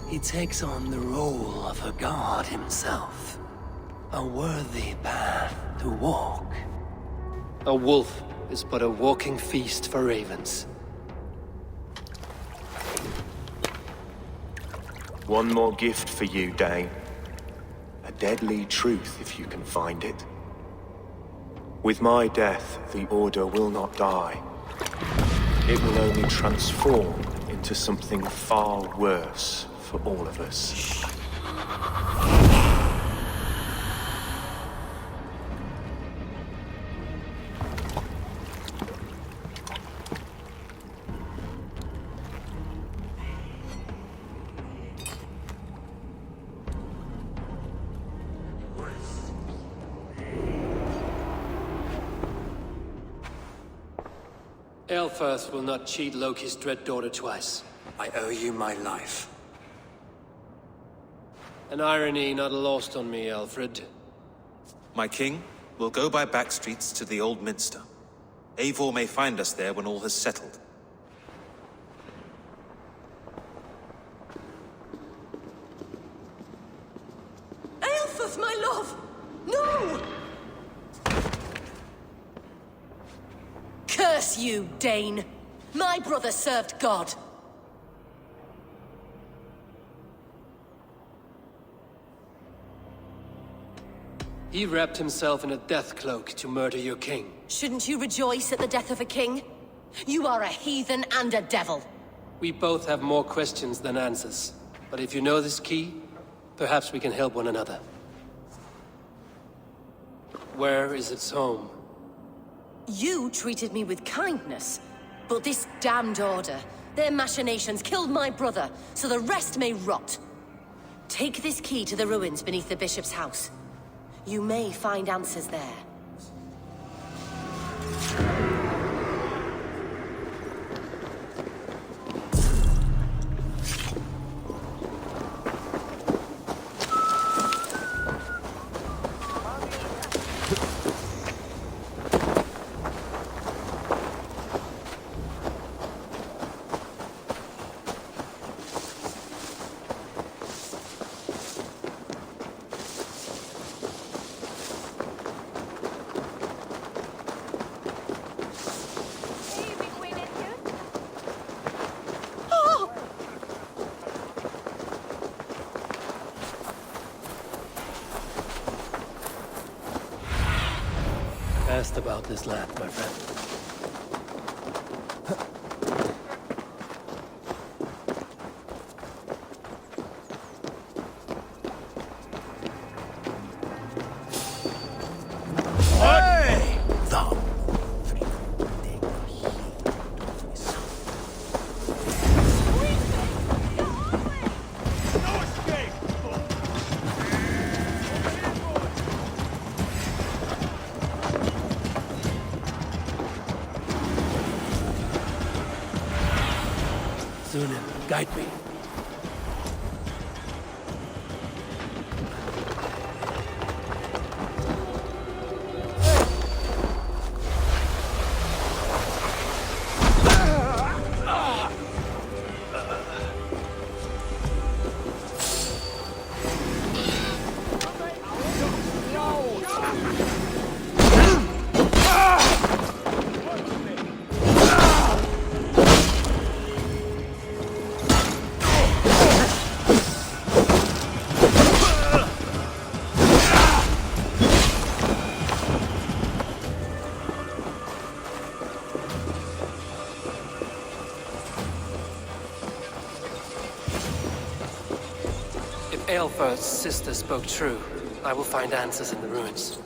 He takes on the role of a god himself. A worthy path to walk. A wolf is but a walking feast for ravens. One more gift for you, Dane. A deadly truth, if you can find it. With my death, the Order will not die. It will only transform into something far worse for all of us. Aelfirth will not cheat Loki's dread daughter twice. I owe you my life. An irony not lost on me, Alfred. My king, we'll go by back streets to the Old Minster. Eivor may find us there when all has settled. Aelfirth, my love! No! Curse you, Dane! My brother served God. He wrapped himself in a death cloak to murder your king. Shouldn't you rejoice at the death of a king? You are a heathen and a devil. We both have more questions than answers. But if you know this key, perhaps we can help one another. Where is its home? You treated me with kindness, but this damned order, their machinations killed my brother, so the rest may rot. Take this key to the ruins beneath the bishop's house. You may find answers there. Asked about this land, my friend. Guide me. Aelfirth's sister spoke true. I will find answers in the ruins.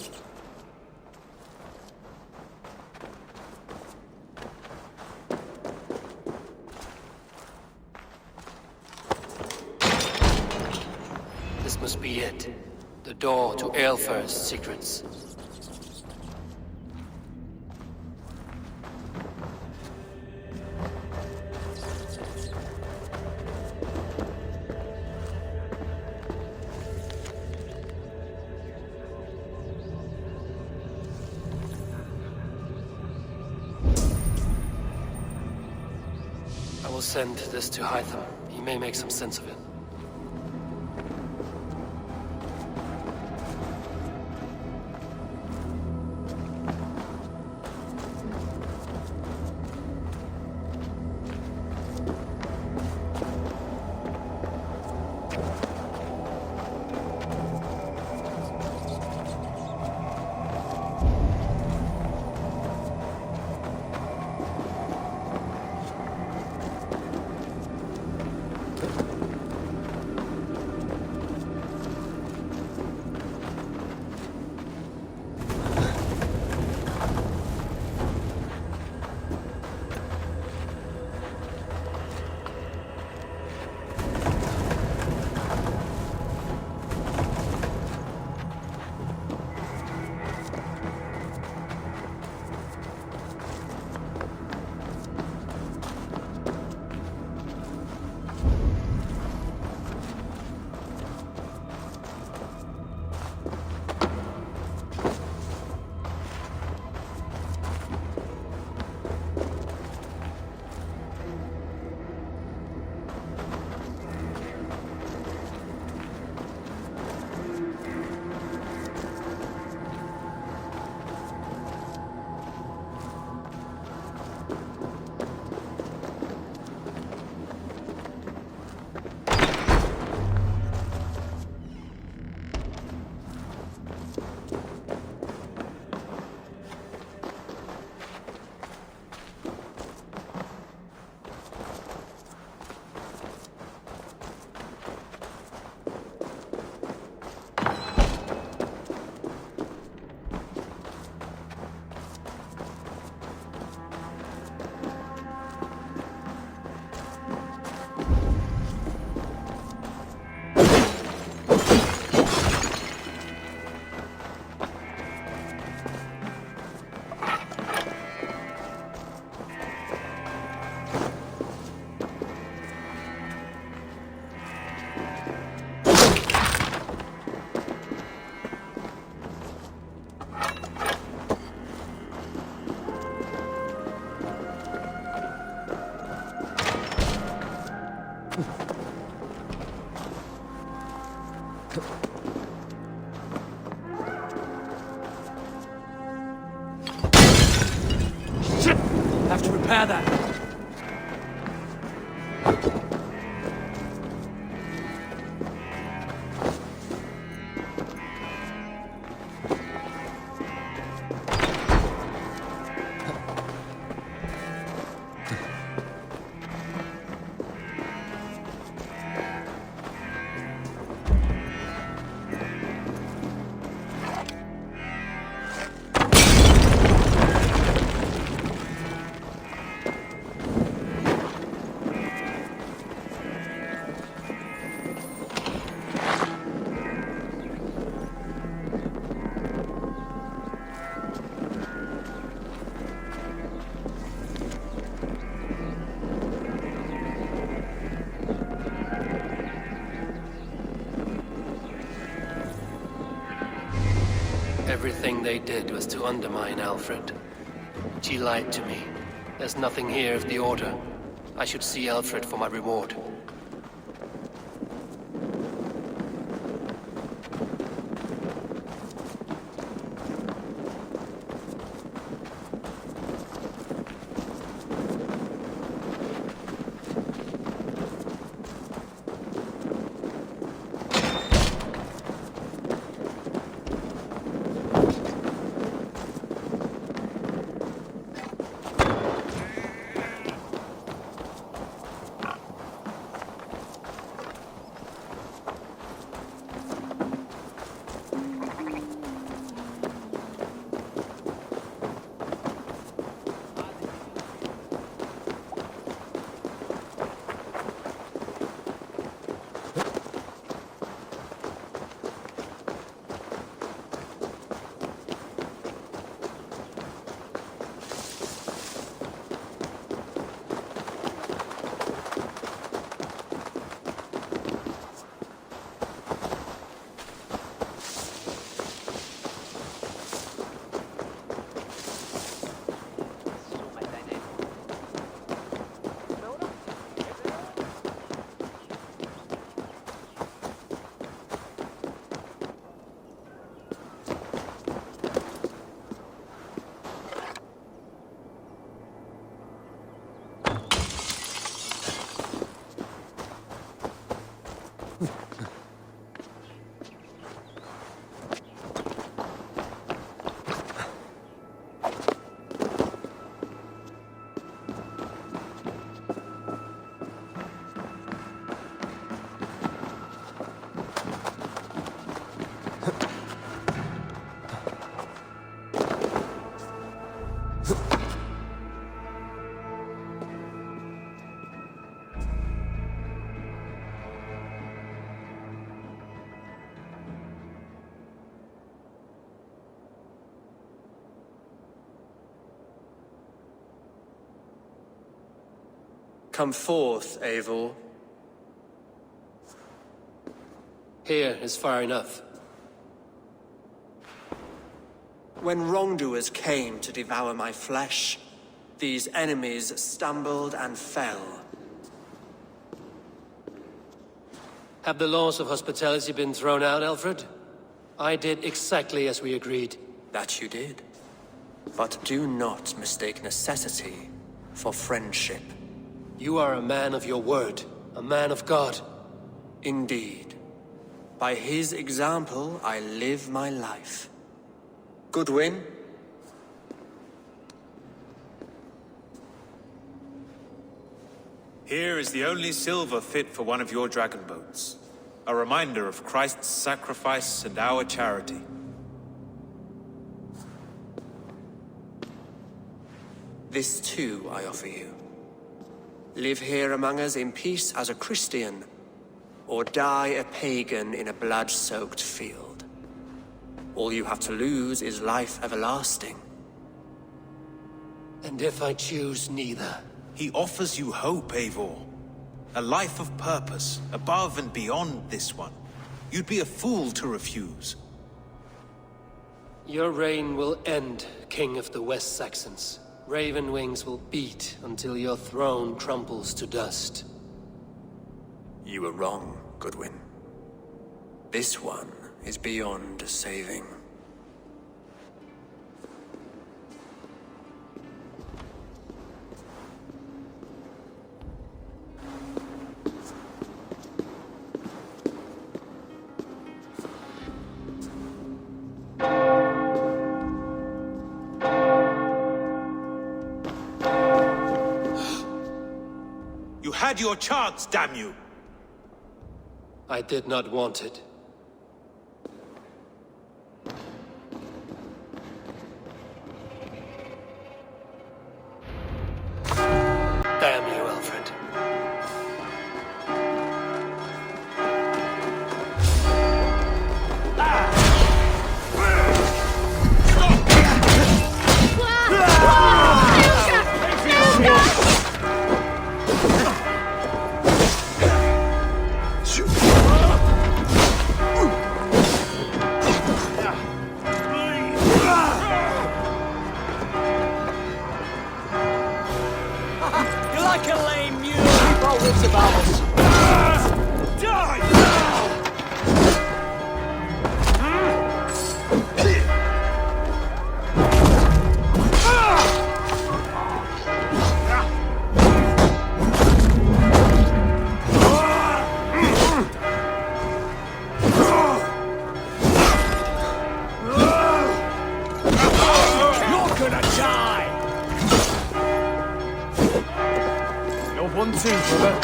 This must be it. The door to Aelfirth's secrets. I will send this to Hytham. He may make some sense of it. Shit! Have to repair that. Everything they did was to undermine Alfred. She lied to me. There's nothing here of the Order. I should see Alfred for my reward. Come forth, Eivor. Here is far enough. When wrongdoers came to devour my flesh, these enemies stumbled and fell. Have the laws of hospitality been thrown out, Alfred? I did exactly as we agreed. That you did. But do not mistake necessity for friendship. You are a man of your word, a man of God. Indeed. By his example, I live my life. Goodwin? Here is the only silver fit for one of your dragon boats. A reminder of Christ's sacrifice and our charity. This too I offer you. Live here among us in peace as a Christian, or die a pagan in a blood-soaked field. All you have to lose is life everlasting. And if I choose neither? He offers you hope, Eivor. A life of purpose, above and beyond this one. You'd be a fool to refuse. Your reign will end, King of the West Saxons. Raven wings will beat until your throne crumbles to dust. You were wrong, Goodwin. This one is beyond saving. You had your chance, damn you! I did not want it. Damn you, Alfred. You're like a lame mule. Keep our wits about us. Die! You're gonna die! You're 1-2, brother.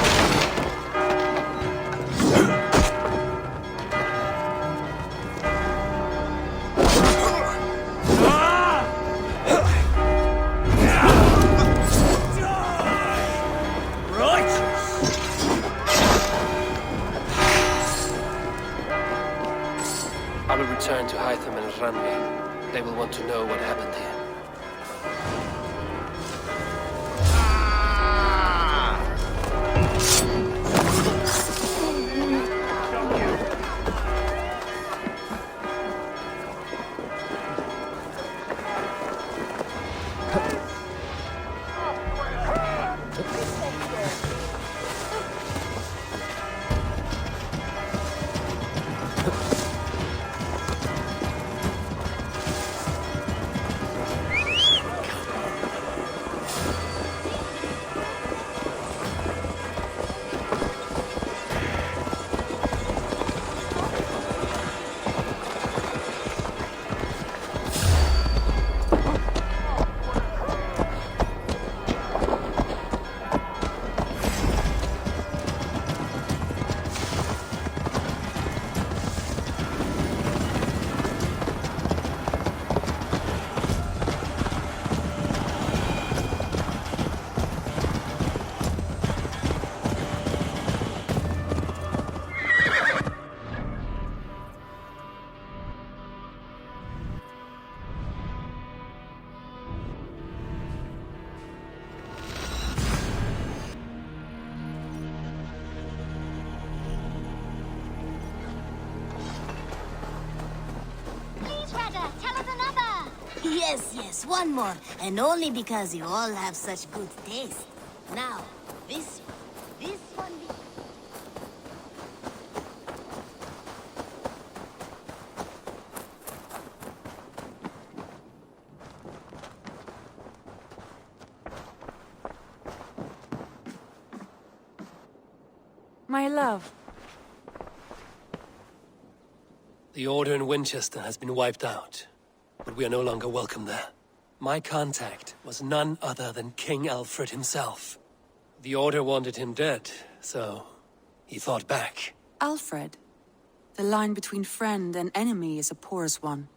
I will return to Hytham and Ranvi. They will want to know what happened here. Yes, one more. And only because you all have such good taste. Now, this one... My love. The Order in Winchester has been wiped out, but we are no longer welcome there. My contact was none other than King Alfred himself. The Order wanted him dead, so he fought back. Alfred. The line between friend and enemy is a porous one.